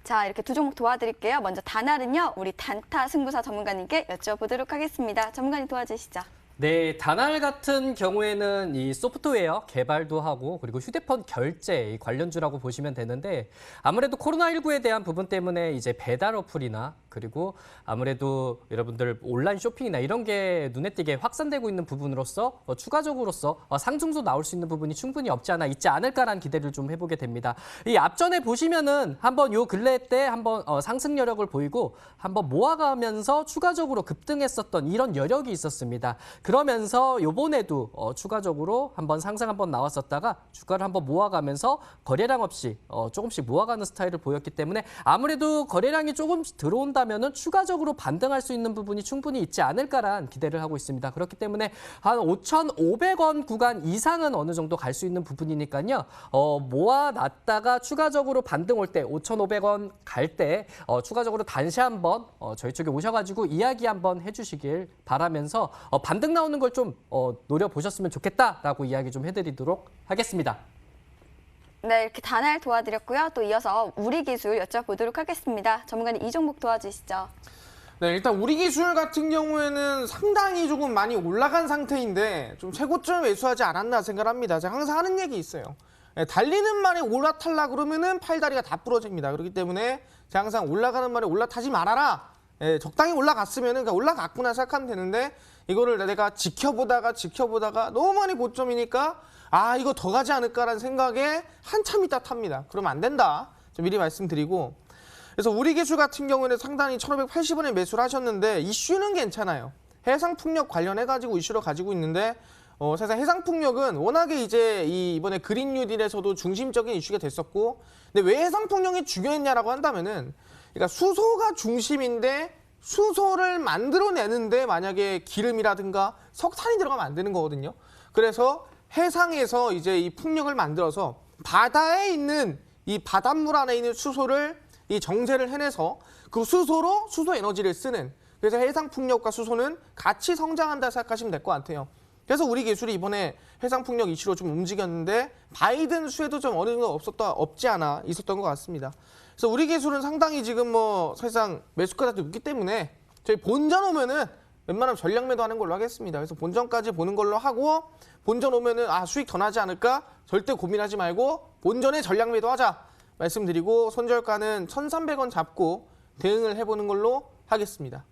A: 자, 이렇게 두 종목 도와드릴게요. 먼저 단알은요, 우리 단타 승부사 전문가님께 여쭤보도록 하겠습니다. 전문가님 도와주시죠.
B: 네, 다날 같은 경우에는 이 소프트웨어 개발도 하고 그리고 휴대폰 결제 이 관련주라고 보시면 되는데 아무래도 코로나19에 대한 부분 때문에 이제 배달 어플이나 그리고 아무래도 여러분들 온라인 쇼핑이나 이런 게 눈에 띄게 확산되고 있는 부분으로서 추가적으로서 상승도 나올 수 있는 부분이 충분히 없지 않아 있지 않을까라는 기대를 좀 해보게 됩니다. 이 앞전에 보시면은 한번 요 근래 때 한번 상승 여력을 보이고 한번 모아가면서 추가적으로 급등했었던 이런 여력이 있었습니다. 그러면서 요번에도 추가적으로 한번 상승 한번 나왔었다가 주가를 한번 모아가면서 거래량 없이 조금씩 모아가는 스타일을 보였기 때문에 아무래도 거래량이 조금씩 들어온다면은 추가적으로 반등할 수 있는 부분이 충분히 있지 않을까란 기대를 하고 있습니다. 그렇기 때문에 한 5,500원 구간 이상은 어느 정도 갈 수 있는 부분이니까요. 모아놨다가 추가적으로 반등 올 때 5,500원 갈 때 추가적으로 단시 한번 저희 쪽에 오셔가지고 이야기 한번 해주시길 바라면서 반등 나오는 걸 좀 노려보셨으면 좋겠다라고 이야기 좀 해드리도록 하겠습니다.
A: 네, 이렇게 단알 도와드렸고요. 또 이어서 우리 기술 여쭤보도록 하겠습니다. 전문가님 이 종목 도와주시죠.
C: 네, 일단 우리 기술 같은 경우에는 상당히 조금 많이 올라간 상태인데 좀 최고점에 매수하지 않았나 생각합니다. 제가 항상 하는 얘기 있어요. 네, 달리는 말에 올라탈라 그러면은 팔다리가 다 부러집니다. 그렇기 때문에 제가 항상 올라가는 말에 올라타지 말아라. 네, 적당히 올라갔으면은 그러니까 올라갔구나 생각하면 되는데 이거를 내가 지켜보다가 너무 많이 고점이니까 아 이거 더 가지 않을까라는 생각에 한참 있다 탑니다. 그러면 안 된다. 좀 미리 말씀드리고 그래서 우리 기술 같은 경우에는 상당히 1,580원에 매수를 하셨는데 이슈는 괜찮아요. 해상풍력 관련해가지고 이슈로 가지고 있는데 사실 해상풍력은 워낙에 이제 이번에 그린 뉴딜에서도 중심적인 이슈가 됐었고 근데 왜 해상풍력이 중요했냐라고 한다면은 그러니까 수소가 중심인데 수소를 만들어내는데 만약에 기름이라든가 석탄이 들어가면 안 되는 거거든요. 그래서 해상에서 이제 이 풍력을 만들어서 바다에 있는 이 바닷물 안에 있는 수소를 이 정제를 해내서 그 수소로 수소 에너지를 쓰는 그래서 해상 풍력과 수소는 같이 성장한다 생각하시면 될 것 같아요. 그래서 우리 기술이 이번에 해상 풍력 이슈로 좀 움직였는데 바이든 수혜도 좀 어느 정도 없지 않아 있었던 것 같습니다. 그래서 우리 기술은 상당히 지금 뭐 사실상 매수가가 높기 때문에 저희 본전 오면은 웬만하면 전량 매도하는 걸로 하겠습니다. 그래서 본전까지 보는 걸로 하고 본전 오면은 수익 더 나지 않을까? 절대 고민하지 말고 본전에 전량 매도하자 말씀드리고 손절가는 1,300원 잡고 대응을 해보는 걸로 하겠습니다.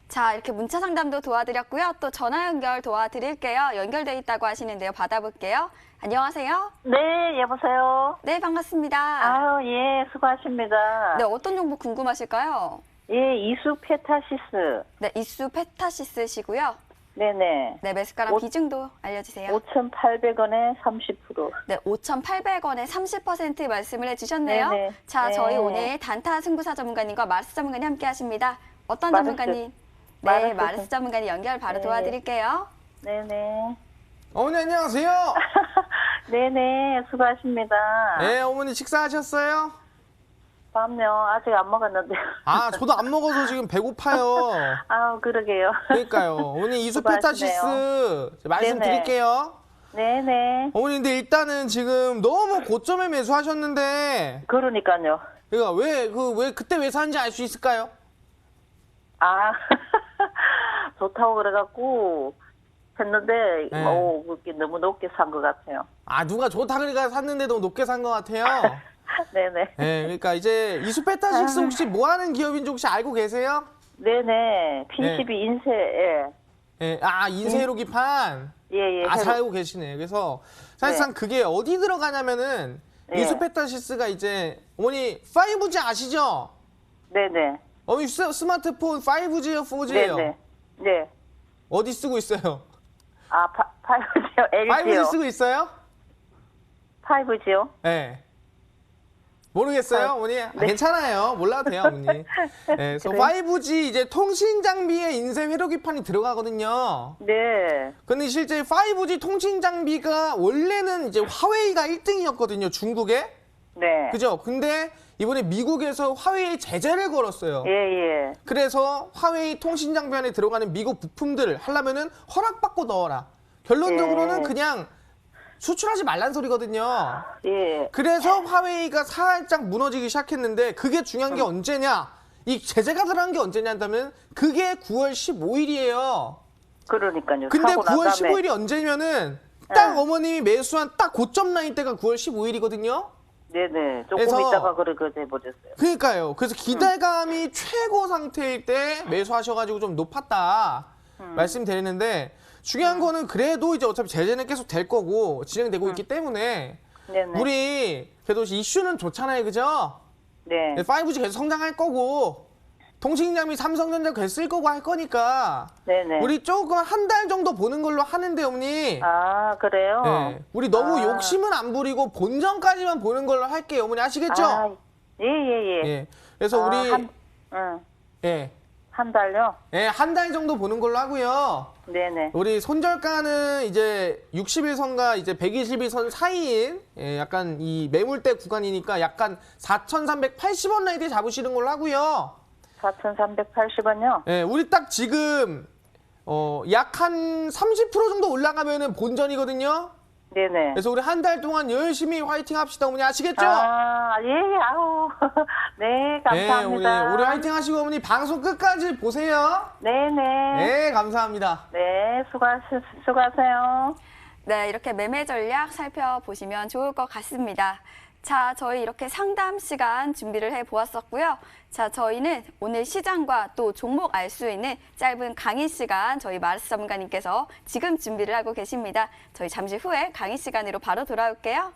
A: 자, 이렇게 문자 상담도 도와드렸고요. 또 전화 연결 도와드릴게요. 연결돼 있다고 하시는데요. 받아볼게요. 안녕하세요.
D: 네, 여보세요.
A: 네, 반갑습니다.
D: 아유, 예, 수고하십니다.
A: 네, 어떤 종목 궁금하실까요?
D: 예, 이수 페타시스.
A: 네, 이수 페타시스시고요.
D: 네네.
A: 네, 매수가랑 비중도 알려주세요.
D: 5,800원에 30%.
A: 네, 5,800원에 30% 말씀을 해주셨네요.
D: 네네.
A: 자,
D: 네.
A: 저희 오늘 단타 승부사 전문가님과 마르스 전문가님 함께 하십니다. 어떤
D: 마르스.
A: 전문가님? 네,
D: 마르스.
A: 마르스 전문가님 연결 바로
D: 네.
A: 도와드릴게요.
D: 네네.
C: 어머니 안녕하세요.
D: 네네, 수고하십니다.
C: 네, 어머니 식사하셨어요?
D: 밤요, 아직 안 먹었는데.
C: 저도 안 먹어서 지금 배고파요.
D: 아우, 그러게요.
C: 그러니까요. 어머니 이수
D: 수고하시네요.
C: 페타시스
D: 네네.
C: 말씀드릴게요.
D: 네네.
C: 어머니 근데 일단은 지금 너무 고점에 매수하셨는데
D: 그러니까요.
C: 그러니까 왜 그때 왜 샀는지 알 수 있을까요?
D: 아, 좋다고 그래갖고 했는데,
C: 네.
D: 그게 너무 높게 산 것 같아요.
C: 아 누가 좋다 그러니까 샀는데도 높게 산 것 같아요.
D: 네네.
C: 네, 그러니까 이제 이수페타식스 혹시 뭐 하는 기업인지 혹시 알고 계세요?
D: 네네. P12 인쇄, 예.
C: 네, 인쇄로기판.
D: 예, 예.
C: 잘 알고 계시네. 그래서 사실상 그게 어디 들어가냐면은
D: 네.
C: 이수페타시스가 이제 어머니 5G 아시죠?
D: 네네.
C: 어머니 스마트폰 5G예요, 4G예요?
D: 네네. 네.
C: 어디 쓰고 있어요?
D: 아, 5G요?
C: 5G
D: LG요?
C: 쓰고 있어요?
D: 5G요?
C: 네. 모르겠어요, 어머니? 괜찮아요. 몰라도 돼요, 어머니. 네, 그래서
D: 그래?
C: 5G 이제 통신 장비에 인쇄 회로기판이 들어가거든요.
D: 네.
C: 근데 실제 5G 통신 장비가 원래는 이제 화웨이가 1등이었거든요, 중국에.
D: 네.
C: 그죠? 근데 이번에 미국에서 화웨이 제재를 걸었어요.
D: 예, 예.
C: 그래서 화웨이 통신 장비 안에 들어가는 미국 부품들 하려면은 허락받고 넣어라. 결론적으로는
D: 예.
C: 그냥 수출하지 말란 소리거든요.
D: 예.
C: 그래서 화웨이가 살짝 무너지기 시작했는데 그게 중요한 게 언제냐? 이 제재가 들어간 게 언제냐 한다면 그게 9월 15일이에요.
D: 그러니까요.
C: 근데
D: 사고 난
C: 9월
D: 다음에.
C: 15일이 언제냐면은 딱
D: 네.
C: 어머님이 매수한 딱 고점 라인 때가 9월 15일이거든요.
D: 네네. 조금
C: 그래서-
D: 있다가 그렇게 돼버렸어요.
C: 그러니까요. 그래서 기대감이 최고 상태일 때 매수하셔가지고 좀 높았다 말씀드리는데 중요한 거는 그래도 이제 어차피 제재는 계속 될 거고 진행되고 있기 때문에
D: 네네.
C: 우리 그래도 이슈는 좋잖아요, 그죠?
D: 네.
C: 5G 계속 성장할 거고 통신장비 삼성전자 계속 쓸 거고 할 거니까
D: 네네.
C: 우리 조금 한 달 정도 보는 걸로 하는데 어머니.
D: 아, 그래요?
C: 네, 우리 너무
D: 아.
C: 욕심은 안 부리고 본전까지만 보는 걸로 할게요, 어머니 아시겠죠?
D: 아, 예, 예, 예.
C: 예. 그래서
D: 아,
C: 우리
D: 응.
C: 예.
D: 한 달요?
C: 예, 한 달 정도 보는 걸로 하고요.
D: 네네.
C: 우리 손절가는 이제 60일선과 이제 120일선 사이인 약간 이 매물대 구간이니까 약간 4,380원 라인에 잡으시는 걸로 하고요.
D: 4,380원요?
C: 예, 우리 딱 지금 약 한 30% 정도 올라가면은 본전이거든요.
D: 네네.
C: 그래서 우리 한 달 동안 열심히 화이팅 합시다, 어머니 아시겠죠?
D: 아, 예, 아우. 네, 감사합니다.
C: 우리 화이팅 하시고 어머니 방송 끝까지 보세요.
D: 네네.
C: 네, 감사합니다.
D: 네, 수고하세요.
A: 네, 이렇게 매매 전략 살펴보시면 좋을 것 같습니다. 자, 저희 이렇게 상담 시간 준비를 해보았었고요. 자, 저희는 오늘 시장과 또 종목 알 수 있는 짧은 강의 시간 저희 마르스 전문가님께서 지금 준비를 하고 계십니다. 저희 잠시 후에 강의 시간으로 바로 돌아올게요.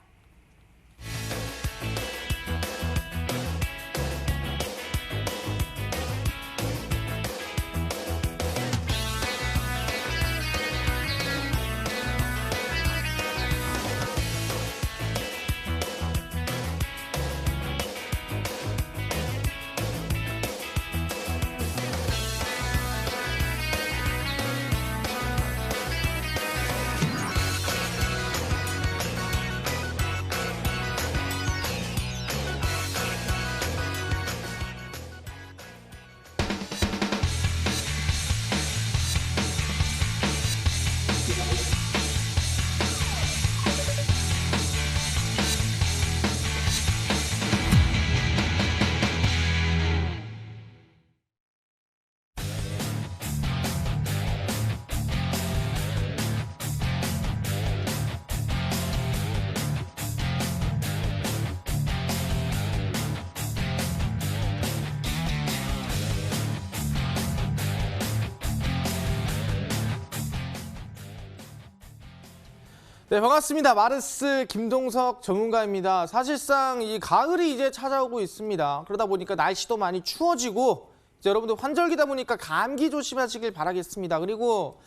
C: 네, 반갑습니다. 마르스 김동석 전문가입니다. 사실상 이 가을이 이제 찾아오고 있습니다. 그러다 보니까 날씨도 많이 추워지고 이제 여러분들 환절기다 보니까 감기 조심하시길 바라겠습니다. 그리고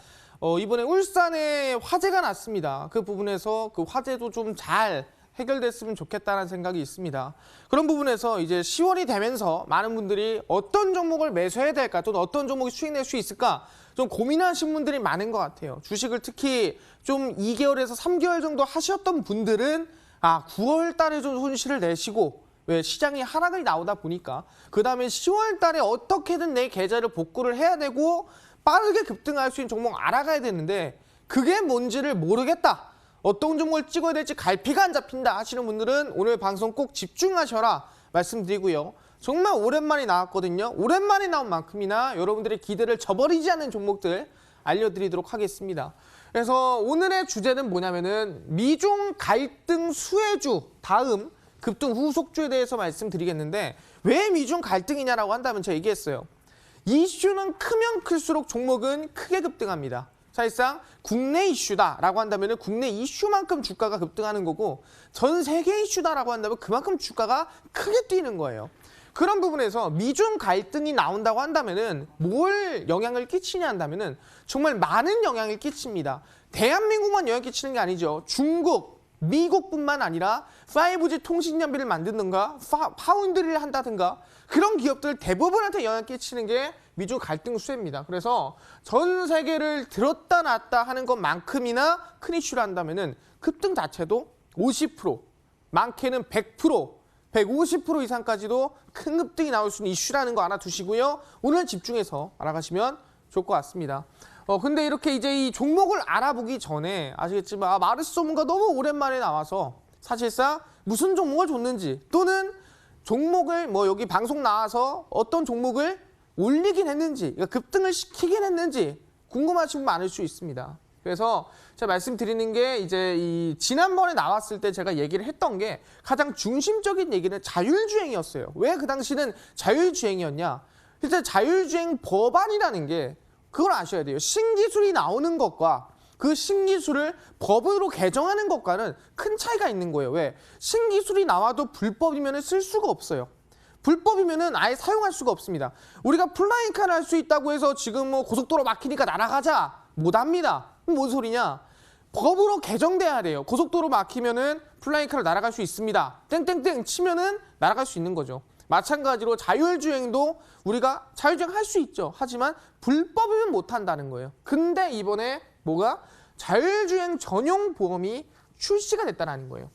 C: 이번에 울산에 화재가 났습니다. 그 부분에서 그 화재도 좀 잘 해결됐으면 좋겠다는 생각이 있습니다. 그런 부분에서 이제 10월이 되면서 많은 분들이 어떤 종목을 매수해야 될까 또는 어떤 종목이 수익 낼 수 있을까 좀 고민하신 분들이 많은 것 같아요. 주식을 특히 좀 2개월에서 3개월 정도 하셨던 분들은 9월 달에 좀 손실을 내시고 왜 시장이 하락이 나오다 보니까 그 다음에 10월 달에 어떻게든 내 계좌를 복구를 해야 되고 빠르게 급등할 수 있는 종목 알아가야 되는데 그게 뭔지를 모르겠다. 어떤 종목을 찍어야 될지 갈피가 안 잡힌다 하시는 분들은 오늘 방송 꼭 집중하셔라 말씀드리고요. 정말 오랜만에 나왔거든요. 오랜만에 나온 만큼이나 여러분들의 기대를 저버리지 않는 종목들 알려드리도록 하겠습니다. 그래서 오늘의 주제는 뭐냐면은 미중 갈등 수혜주 다음 급등 후속주에 대해서 말씀드리겠는데 왜 미중 갈등이냐라고 한다면 제가 얘기했어요. 이슈는 크면 클수록 종목은 크게 급등합니다. 사실상 국내 이슈다라고 한다면 국내 이슈만큼 주가가 급등하는 거고 전 세계 이슈다라고 한다면 그만큼 주가가 크게 뛰는 거예요. 그런 부분에서 미중 갈등이 나온다고 한다면은 뭘 영향을 끼치냐 한다면은 정말 많은 영향을 끼칩니다. 대한민국만 영향 끼치는 게 아니죠. 중국, 미국뿐만 아니라 5G 통신연비를 만든가 파운드리를 한다든가 그런 기업들 대부분한테 영향 끼치는 게 미중 갈등 수혜입니다. 그래서 전 세계를 들었다 놨다 하는 것만큼이나 큰 이슈를 한다면은 급등 자체도 50%, 많게는 100%, 150% 이상까지도 큰 급등이 나올 수 있는 이슈라는 거 알아두시고요. 오늘 집중해서 알아가시면 좋을 것 같습니다. 근데 이렇게 이제 이 종목을 알아보기 전에 아시겠지만 마르스 전문가 너무 오랜만에 나와서 사실상 무슨 종목을 줬는지 또는 종목을 뭐 여기 방송 나와서 어떤 종목을 올리긴 했는지 그러니까 급등을 시키긴 했는지 궁금하신 분 많을 수 있습니다. 그래서 제가 말씀드리는 게 이제 이 지난번에 나왔을 때 제가 얘기를 했던 게 가장 중심적인 얘기는 자율주행이었어요. 왜 그 당시는 자율주행이었냐? 실제 자율주행 법안이라는 게 그걸 아셔야 돼요. 신기술이 나오는 것과 그 신기술을 법으로 개정하는 것과는 큰 차이가 있는 거예요. 왜? 신기술이 나와도 불법이면 쓸 수가 없어요. 불법이면은 아예 사용할 수가 없습니다. 우리가 플라잉카를 할 수 있다고 해서 지금 뭐 고속도로 막히니까 날아가자 못합니다. 뭔 소리냐? 법으로 개정돼야 돼요. 고속도로 막히면은 플라잉카를 날아갈 수 있습니다. 땡땡땡 치면은 날아갈 수 있는 거죠. 마찬가지로 자율주행도 우리가 자율주행 할 수 있죠. 하지만 불법이면 못한다는 거예요. 근데 이번에 뭐가? 자율주행 전용 보험이 출시가 됐다는 거예요.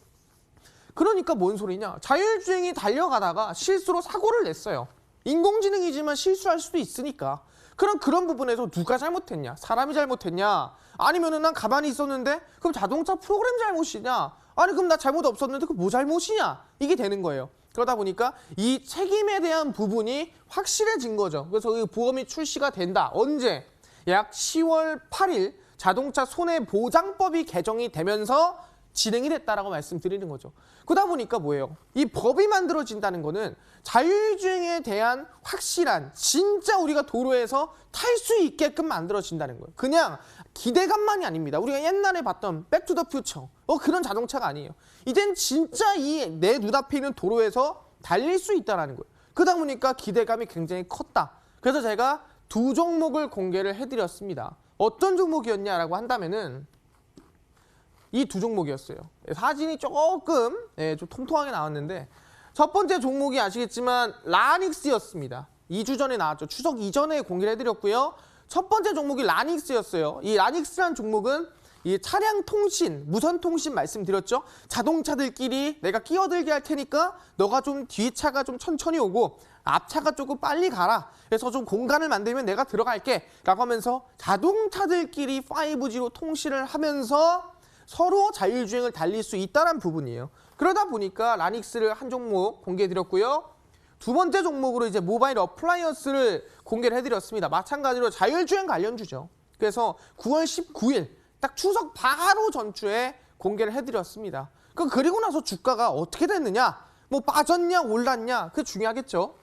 C: 그러니까 뭔 소리냐? 자율주행이 달려가다가 실수로 사고를 냈어요. 인공지능이지만 실수할 수도 있으니까. 그럼 그런 부분에서 누가 잘못했냐? 사람이 잘못했냐? 아니면은 난 가만히 있었는데 그럼 자동차 프로그램 잘못이냐? 아니 그럼 나 잘못 없었는데 그 뭐 잘못이냐? 이게 되는 거예요. 그러다 보니까 이 책임에 대한 부분이 확실해진 거죠. 그래서 이 보험이 출시가 된다. 언제? 약 10월 8일 자동차 손해보장법이 개정이 되면서 진행이 됐다라고 말씀드리는 거죠. 그러다 보니까 뭐예요? 이 법이 만들어진다는 거는 자율주행에 대한 확실한 진짜 우리가 도로에서 탈 수 있게끔 만들어진다는 거예요. 그냥 기대감만이 아닙니다. 우리가 옛날에 봤던 백투더퓨처 그런 자동차가 아니에요. 이젠 진짜 이 내 눈앞에 있는 도로에서 달릴 수 있다는 거예요. 그러다 보니까 기대감이 굉장히 컸다. 그래서 제가 두 종목을 공개를 해드렸습니다. 어떤 종목이었냐라고 한다면은 이 두 종목이었어요. 사진이 조금 좀 통통하게 나왔는데 첫 번째 종목이 아시겠지만 라닉스였습니다. 2주 전에 나왔죠. 추석 이전에 공개를 해드렸고요. 첫 번째 종목이 라닉스였어요. 이 라닉스라는 종목은 이 차량 통신, 무선 통신 말씀드렸죠. 자동차들끼리 내가 끼어들게 할 테니까 너가 좀 뒤에 차가 좀 천천히 오고 앞차가 조금 빨리 가라. 그래서 좀 공간을 만들면 내가 들어갈게. 라고 하면서 자동차들끼리 5G로 통신을 하면서 서로 자율주행을 달릴 수 있다는 부분이에요. 그러다 보니까 라닉스를 한 종목 공개해드렸고요. 두 번째 종목으로 이제 모바일 어플라이언스를 공개를 해드렸습니다. 마찬가지로 자율주행 관련주죠. 그래서 9월 19일 딱 추석 바로 전주에 공개를 해드렸습니다. 그리고 나서 주가가 어떻게 됐느냐? 뭐 빠졌냐 올랐냐? 그게 중요하겠죠.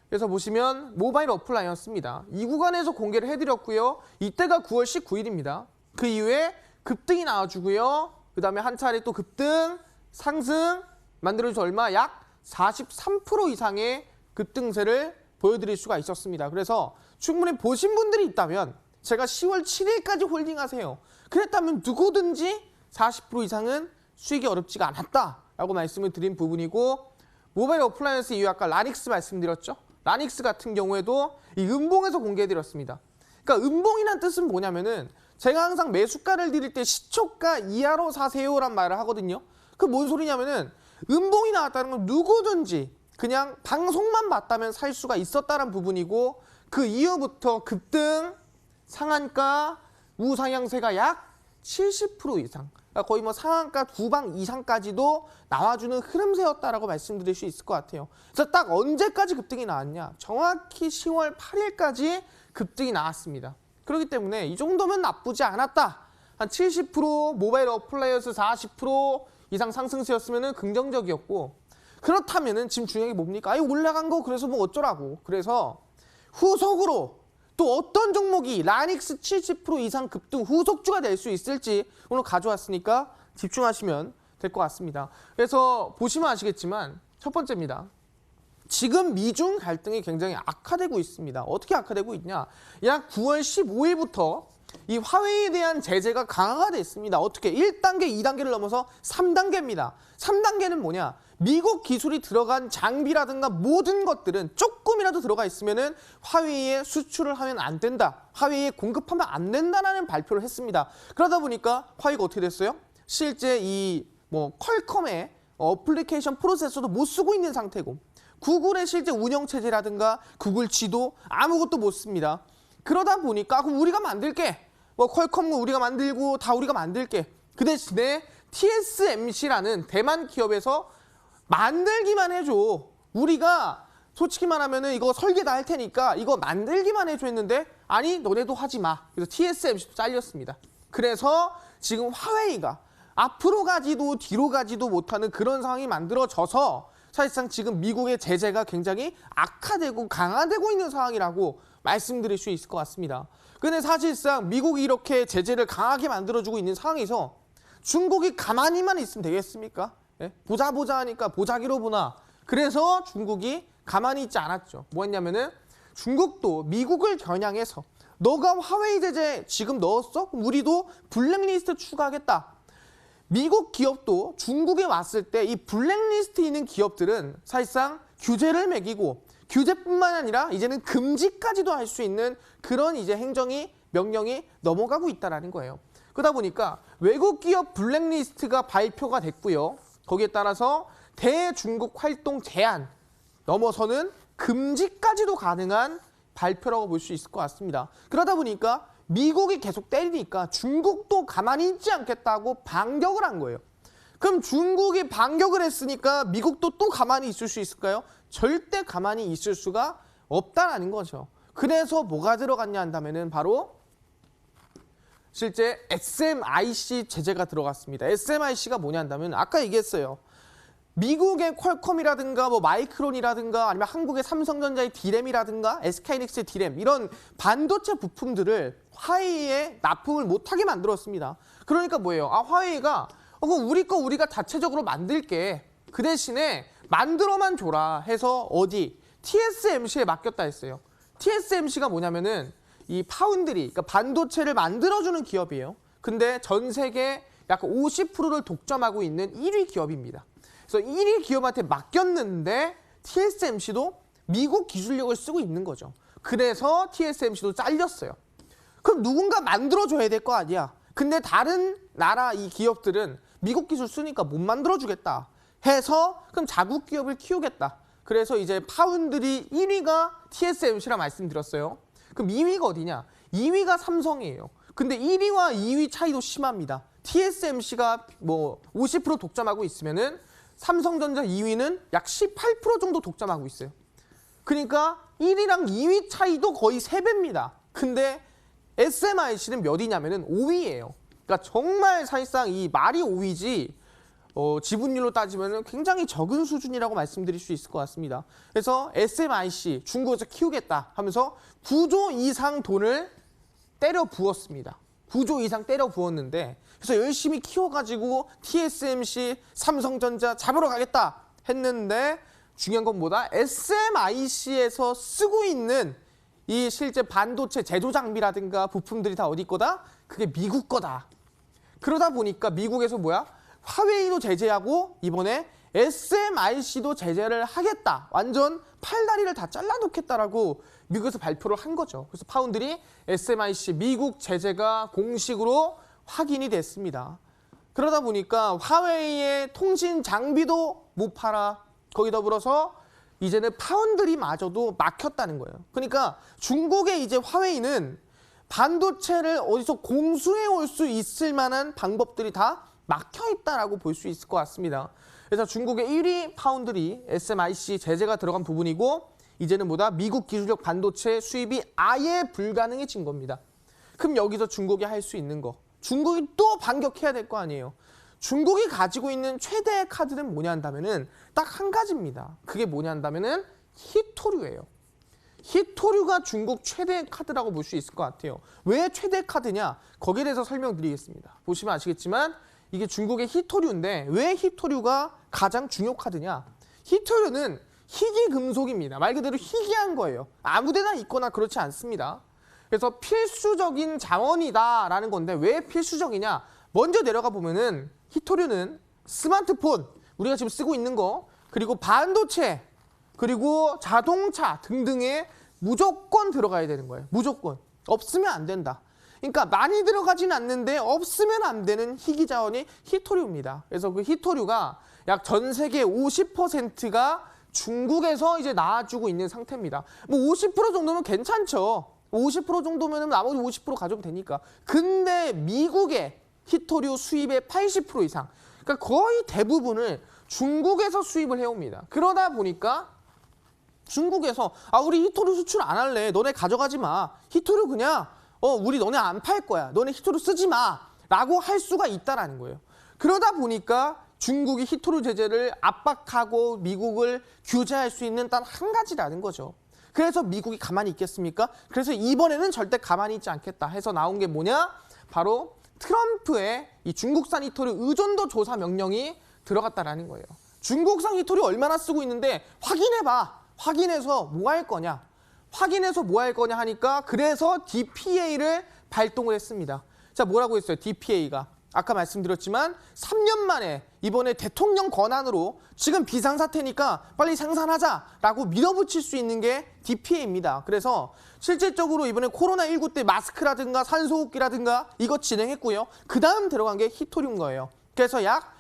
C: 그래서 보시면 모바일 어플라이언스입니다. 이 구간에서 공개를 해드렸고요. 이때가 9월 19일입니다. 그 이후에 급등이 나와주고요. 그 다음에 한 차례 또 급등, 상승 만들어줘서 얼마? 약 43% 이상의 급등세를 보여드릴 수가 있었습니다. 그래서 충분히 보신 분들이 있다면 제가 10월 7일까지 홀딩하세요. 그랬다면 누구든지 40% 이상은 수익이 어렵지가 않았다라고 말씀을 드린 부분이고 모바일 어플라이언스 이후 아까 라닉스 말씀드렸죠. 라닉스 같은 경우에도 이 음봉에서 공개해드렸습니다. 그러니까 음봉이란 뜻은 뭐냐면은 제가 항상 매수가를 드릴 때 시초가 이하로 사세요란 말을 하거든요. 그 뭔 소리냐면은 음봉이 나왔다는 건 누구든지 그냥 방송만 봤다면 살 수가 있었다는 부분이고 그 이후부터 급등, 상한가, 우상향세가 약 70% 이상 그러니까 거의 뭐 상한가 2방 이상까지도 나와주는 흐름세였다라고 말씀드릴 수 있을 것 같아요. 그래서 딱 언제까지 급등이 나왔냐? 정확히 10월 8일까지 급등이 나왔습니다. 그렇기 때문에 이 정도면 나쁘지 않았다. 한 70% 모바일 어플라이언스 40% 이상 상승세였으면 긍정적이었고, 그렇다면은 지금 중요한 게 뭡니까? 아니 올라간 거 그래서 뭐 어쩌라고. 그래서 후속으로 또 어떤 종목이 라닉스 70% 이상 급등 후속주가 될 수 있을지 오늘 가져왔으니까 집중하시면 될 것 같습니다. 그래서 보시면 아시겠지만 첫 번째입니다. 지금 미중 갈등이 굉장히 악화되고 있습니다. 어떻게 악화되고 있냐? 약 9월 15일부터 이 화웨이에 대한 제재가 강화가 됐습니다. 어떻게? 1단계, 2단계를 넘어서 3단계입니다. 3단계는 뭐냐? 미국 기술이 들어간 장비라든가 모든 것들은 조금이라도 들어가 있으면은 화웨이에 수출을 하면 안 된다. 화웨이에 공급하면 안 된다라는 발표를 했습니다. 그러다 보니까 화웨이가 어떻게 됐어요? 실제 이 뭐 퀄컴의 어플리케이션 프로세서도 못 쓰고 있는 상태고, 구글의 실제 운영체제라든가 구글 지도 아무것도 못 씁니다. 그러다 보니까 그럼 우리가 만들게. 뭐 퀄컴은 우리가 만들고 다 우리가 만들게. 그 대신에 TSMC라는 대만 기업에서 만들기만 해줘. 우리가 솔직히 말하면은 이거 설계 다 할 테니까 이거 만들기만 해줘 했는데 아니 너네도 하지 마. 그래서 TSMC도 잘렸습니다. 그래서 지금 화웨이가 앞으로 가지도 뒤로 가지도 못하는 그런 상황이 만들어져서 사실상 지금 미국의 제재가 굉장히 악화되고 강화되고 있는 상황이라고 말씀드릴 수 있을 것 같습니다. 근데 사실상 미국이 이렇게 제재를 강하게 만들어주고 있는 상황에서 중국이 가만히만 있으면 되겠습니까? 예? 보자 하니까 보자기로 보나. 그래서 중국이 가만히 있지 않았죠. 뭐 했냐면은 중국도 미국을 겨냥해서 너가 화웨이 제재 지금 넣었어? 그럼 우리도 블랙리스트 추가하겠다. 미국 기업도 중국에 왔을 때 이 블랙리스트에 있는 기업들은 사실상 규제를 매기고 규제뿐만 아니라 이제는 금지까지도 할 수 있는 그런 이제 명령이 넘어가고 있다라는 거예요. 그러다 보니까 외국 기업 블랙리스트가 발표가 됐고요. 거기에 따라서 대중국 활동 제한 넘어서는 금지까지도 가능한 발표라고 볼 수 있을 것 같습니다. 그러다 보니까 미국이 계속 때리니까 중국도 가만히 있지 않겠다고 반격을 한 거예요. 그럼 중국이 반격을 했으니까 미국도 또 가만히 있을 수 있을까요? 절대 가만히 있을 수가 없다라는 거죠. 그래서 뭐가 들어갔냐 한다면은 바로 실제 SMIC 제재가 들어갔습니다. SMIC가 뭐냐 한다면 아까 얘기했어요. 미국의 퀄컴이라든가 뭐 마이크론이라든가 아니면 한국의 삼성전자의 D램이라든가 SK하이닉스의 D램 이런 반도체 부품들을 화웨이에 납품을 못하게 만들었습니다. 그러니까 뭐예요? 아 화웨이가 그럼 우리 거 우리가 자체적으로 만들게. 그 대신에 만들어만 줘라 해서 어디? TSMC에 맡겼다 했어요. TSMC가 뭐냐면은 이 파운드리, 그러니까 반도체를 만들어주는 기업이에요. 근데 전 세계 약 50%를 독점하고 있는 1위 기업입니다. 그래서 1위 기업한테 맡겼는데 TSMC도 미국 기술력을 쓰고 있는 거죠. 그래서 TSMC도 잘렸어요. 그럼 누군가 만들어줘야 될 거 아니야. 근데 다른 나라 이 기업들은 미국 기술 쓰니까 못 만들어주겠다 해서 그럼 자국 기업을 키우겠다. 그래서 이제 파운드리 1위가 TSMC라 말씀드렸어요. 그럼 2위가 어디냐? 2위가 삼성이에요. 근데 1위와 2위 차이도 심합니다. TSMC가 뭐 50% 독점하고 있으면은 삼성전자 2위는 약 18% 정도 독점하고 있어요. 그러니까 1위랑 2위 차이도 거의 3배입니다. 근데 SMIC는 몇이냐면은 5위예요. 그러니까 정말 사실상 이 말이 5위지 지분율로 따지면 굉장히 적은 수준이라고 말씀드릴 수 있을 것 같습니다. 그래서 SMIC 중국에서 키우겠다 하면서 9조 이상 돈을 때려 부었습니다. 9조 이상 때려 부었는데 그래서 열심히 키워가지고 TSMC, 삼성전자 잡으러 가겠다 했는데 중요한 건 뭐다? SMIC에서 쓰고 있는 이 실제 반도체 제조 장비라든가 부품들이 다 어디 거다? 그게 미국 거다. 그러다 보니까 미국에서 뭐야? 화웨이도 제재하고 이번에 SMIC도 제재를 하겠다. 완전 팔다리를 다 잘라놓겠다라고 미국에서 발표를 한 거죠. 그래서 파운드리 SMIC 미국 제재가 공식으로 확인이 됐습니다. 그러다 보니까 화웨이의 통신 장비도 못 팔아. 거기 더불어서 이제는 파운드리마저도 막혔다는 거예요. 그러니까 중국의 이제 화웨이는 반도체를 어디서 공수해 올 수 있을 만한 방법들이 다 막혀 있다라고 볼 수 있을 것 같습니다. 그래서 중국의 1위 파운드리 SMIC 제재가 들어간 부분이고 이제는 뭐다? 미국 기술력 반도체 수입이 아예 불가능해진 겁니다. 그럼 여기서 중국이 할 수 있는 거, 중국이 또 반격해야 될 거 아니에요. 중국이 가지고 있는 최대의 카드는 뭐냐 한다면은 딱 한 가지입니다. 그게 뭐냐 한다면은 히토류예요. 히토류가 중국 최대의 카드라고 볼 수 있을 것 같아요. 왜 최대 카드냐? 거기에 대해서 설명드리겠습니다. 보시면 아시겠지만 이게 중국의 히토류인데 왜 히토류가 가장 중요 카드냐? 히토류는 희귀 금속입니다. 말 그대로 희귀한 거예요. 아무데나 있거나 그렇지 않습니다. 그래서 필수적인 자원이다라는 건데 왜 필수적이냐? 먼저 내려가 보면은 히토류는 스마트폰, 우리가 지금 쓰고 있는 거, 그리고 반도체, 그리고 자동차 등등에 무조건 들어가야 되는 거예요. 무조건. 없으면 안 된다. 그러니까 많이 들어가진 않는데 없으면 안 되는 희귀 자원이 히토류입니다. 그래서 그 히토류가 약 전 세계 50%가 중국에서 이제 나와주고 있는 상태입니다. 뭐 50% 정도면 괜찮죠. 50% 정도면 나머지 50% 가져도 되니까. 근데 미국의 히토류 수입의 80% 이상, 그러니까 거의 대부분을 중국에서 수입을 해옵니다. 그러다 보니까 중국에서 우리 히토류 수출 안 할래. 너네 가져가지 마. 히토류 그냥 우리 너네 안 팔 거야. 너네 히토류 쓰지 마. 라고 할 수가 있다라는 거예요. 그러다 보니까 중국이 히토류 제재를 압박하고 미국을 규제할 수 있는 단 한 가지라는 거죠. 그래서 미국이 가만히 있겠습니까? 그래서 이번에는 절대 가만히 있지 않겠다 해서 나온 게 뭐냐? 바로 트럼프의 이 중국산 히토류 의존도 조사 명령이 들어갔다라는 거예요. 중국산 히토류 얼마나 쓰고 있는데 확인해봐. 확인해서 뭐 할 거냐? 확인해서 뭐 할 거냐 하니까 그래서 DPA를 발동을 했습니다. 자, 뭐라고 했어요? DPA가. 아까 말씀드렸지만 3년 만에 이번에 대통령 권한으로 지금 비상사태니까 빨리 생산하자라고 밀어붙일 수 있는 게 DPA입니다. 그래서 실질적으로 이번에 코로나19 때 마스크라든가 산소호흡기라든가 이거 진행했고요. 그 다음 들어간 게 히토류인 거예요. 그래서 약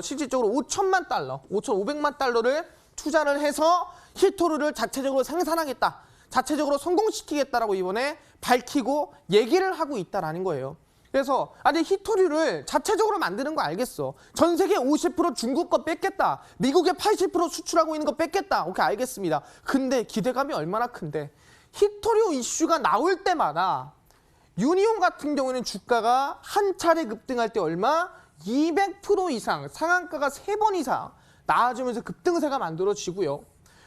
C: 실질적으로 5천만 달러, 5,500만 달러를 투자를 해서 히토류를 자체적으로 생산하겠다. 자체적으로 성공시키겠다라고 이번에 밝히고 얘기를 하고 있다라는 거예요. 그래서 아니 히토류를 자체적으로 만드는 거 알겠어. 전 세계 50% 중국 거 뺏겠다. 미국에 80% 수출하고 있는 거 뺏겠다. 오케이, 알겠습니다. 근데 기대감이 얼마나 큰데. 히토류 이슈가 나올 때마다 유니온 같은 경우에는 주가가 한 차례 급등할 때 얼마? 200% 이상, 상한가가 3번 이상 나아지면서 급등세가 만들어지고요.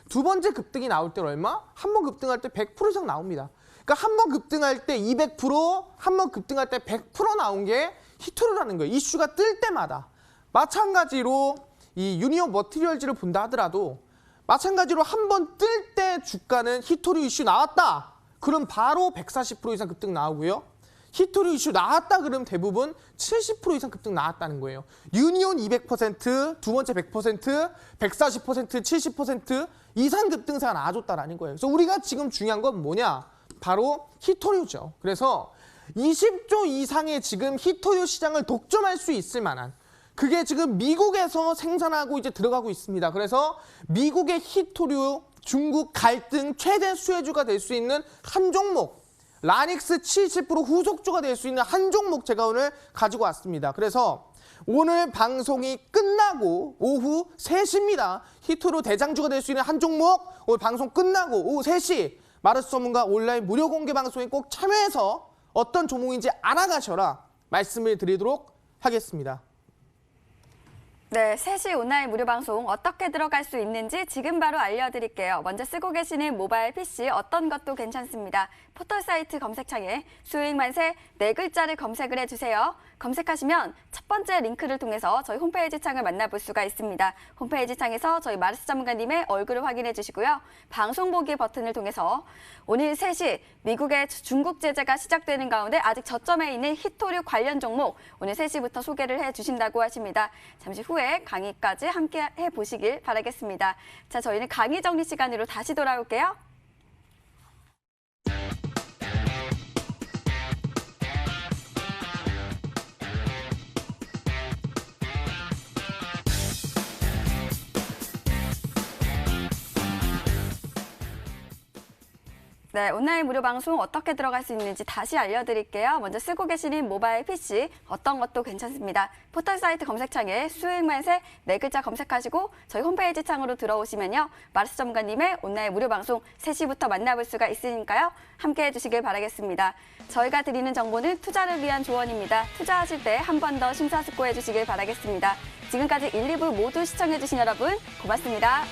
C: 두 번째 급등이 나올 때 얼마? 한 번 급등할 때 100% 이상 나옵니다. 그러니까 한 번 급등할 때 200%, 한 번 급등할 때 100% 나온 게 히토류라는 거예요. 이슈가 뜰 때마다. 마찬가지로 이 유니온 머티리얼즈를 본다 하더라도 마찬가지로 한 번 뜰 때 주가는 히토류 이슈 나왔다. 그럼 바로 140% 이상 급등 나오고요. 히토류 이슈 나왔다 그러면 대부분 70% 이상 급등 나왔다는 거예요. 유니온 200%, 두 번째 100%, 140%, 70% 이상 급등세가 나와줬다라는 거예요. 그래서 우리가 지금 중요한 건 뭐냐? 바로 히토류죠. 그래서 20조 이상의 지금 히토류 시장을 독점할 수 있을 만한 그게 지금 미국에서 생산하고 이제 들어가고 있습니다. 그래서 미국의 히토류 중국 갈등 최대 수혜주가 될 수 있는 한 종목, 라닉스 70% 후속주가 될 수 있는 한 종목 제가 오늘 가지고 왔습니다. 그래서 오늘 방송이 끝나고 오후 3시입니다. 히토류 대장주가 될 수 있는 한 종목 오늘 방송 끝나고 오후 3시 마르스 전문가 온라인 무료 공개 방송에 꼭 참여해서 어떤 종목인지 알아가셔라 말씀을 드리도록 하겠습니다.
A: 네, 3시 온라인 무료 방송 어떻게 들어갈 수 있는지 지금 바로 알려드릴게요. 먼저 쓰고 계시는 모바일 PC 어떤 것도 괜찮습니다. 포털 사이트 검색창에 수익 만세 4글자를 검색을 해주세요. 검색하시면 첫 번째 링크를 통해서 저희 홈페이지 창을 만나볼 수가 있습니다. 홈페이지 창에서 저희 마르스 전문가님의 얼굴을 확인해 주시고요. 방송 보기 버튼을 통해서 오늘 3시 미국의 중국 제재가 시작되는 가운데 아직 저점에 있는 히토류 관련 종목 오늘 3시부터 소개를 해주신다고 하십니다. 잠시 후에 강의까지 함께 해보시길 바라겠습니다. 자, 저희는 강의 정리 시간으로 다시 돌아올게요. 네, 온라인 무료 방송 어떻게 들어갈 수 있는지 다시 알려드릴게요. 먼저 쓰고 계시는 모바일 PC 어떤 것도 괜찮습니다. 포털 사이트 검색창에 수익만세 네 글자 검색하시고 저희 홈페이지 창으로 들어오시면요. 마르스 전문가님의 온라인 무료 방송 3시부터 만나볼 수가 있으니까요. 함께해 주시길 바라겠습니다. 저희가 드리는 정보는 투자를 위한 조언입니다. 투자하실 때 한 번 더 심사숙고해 주시길 바라겠습니다. 지금까지 1, 2부 모두 시청해 주신 여러분 고맙습니다.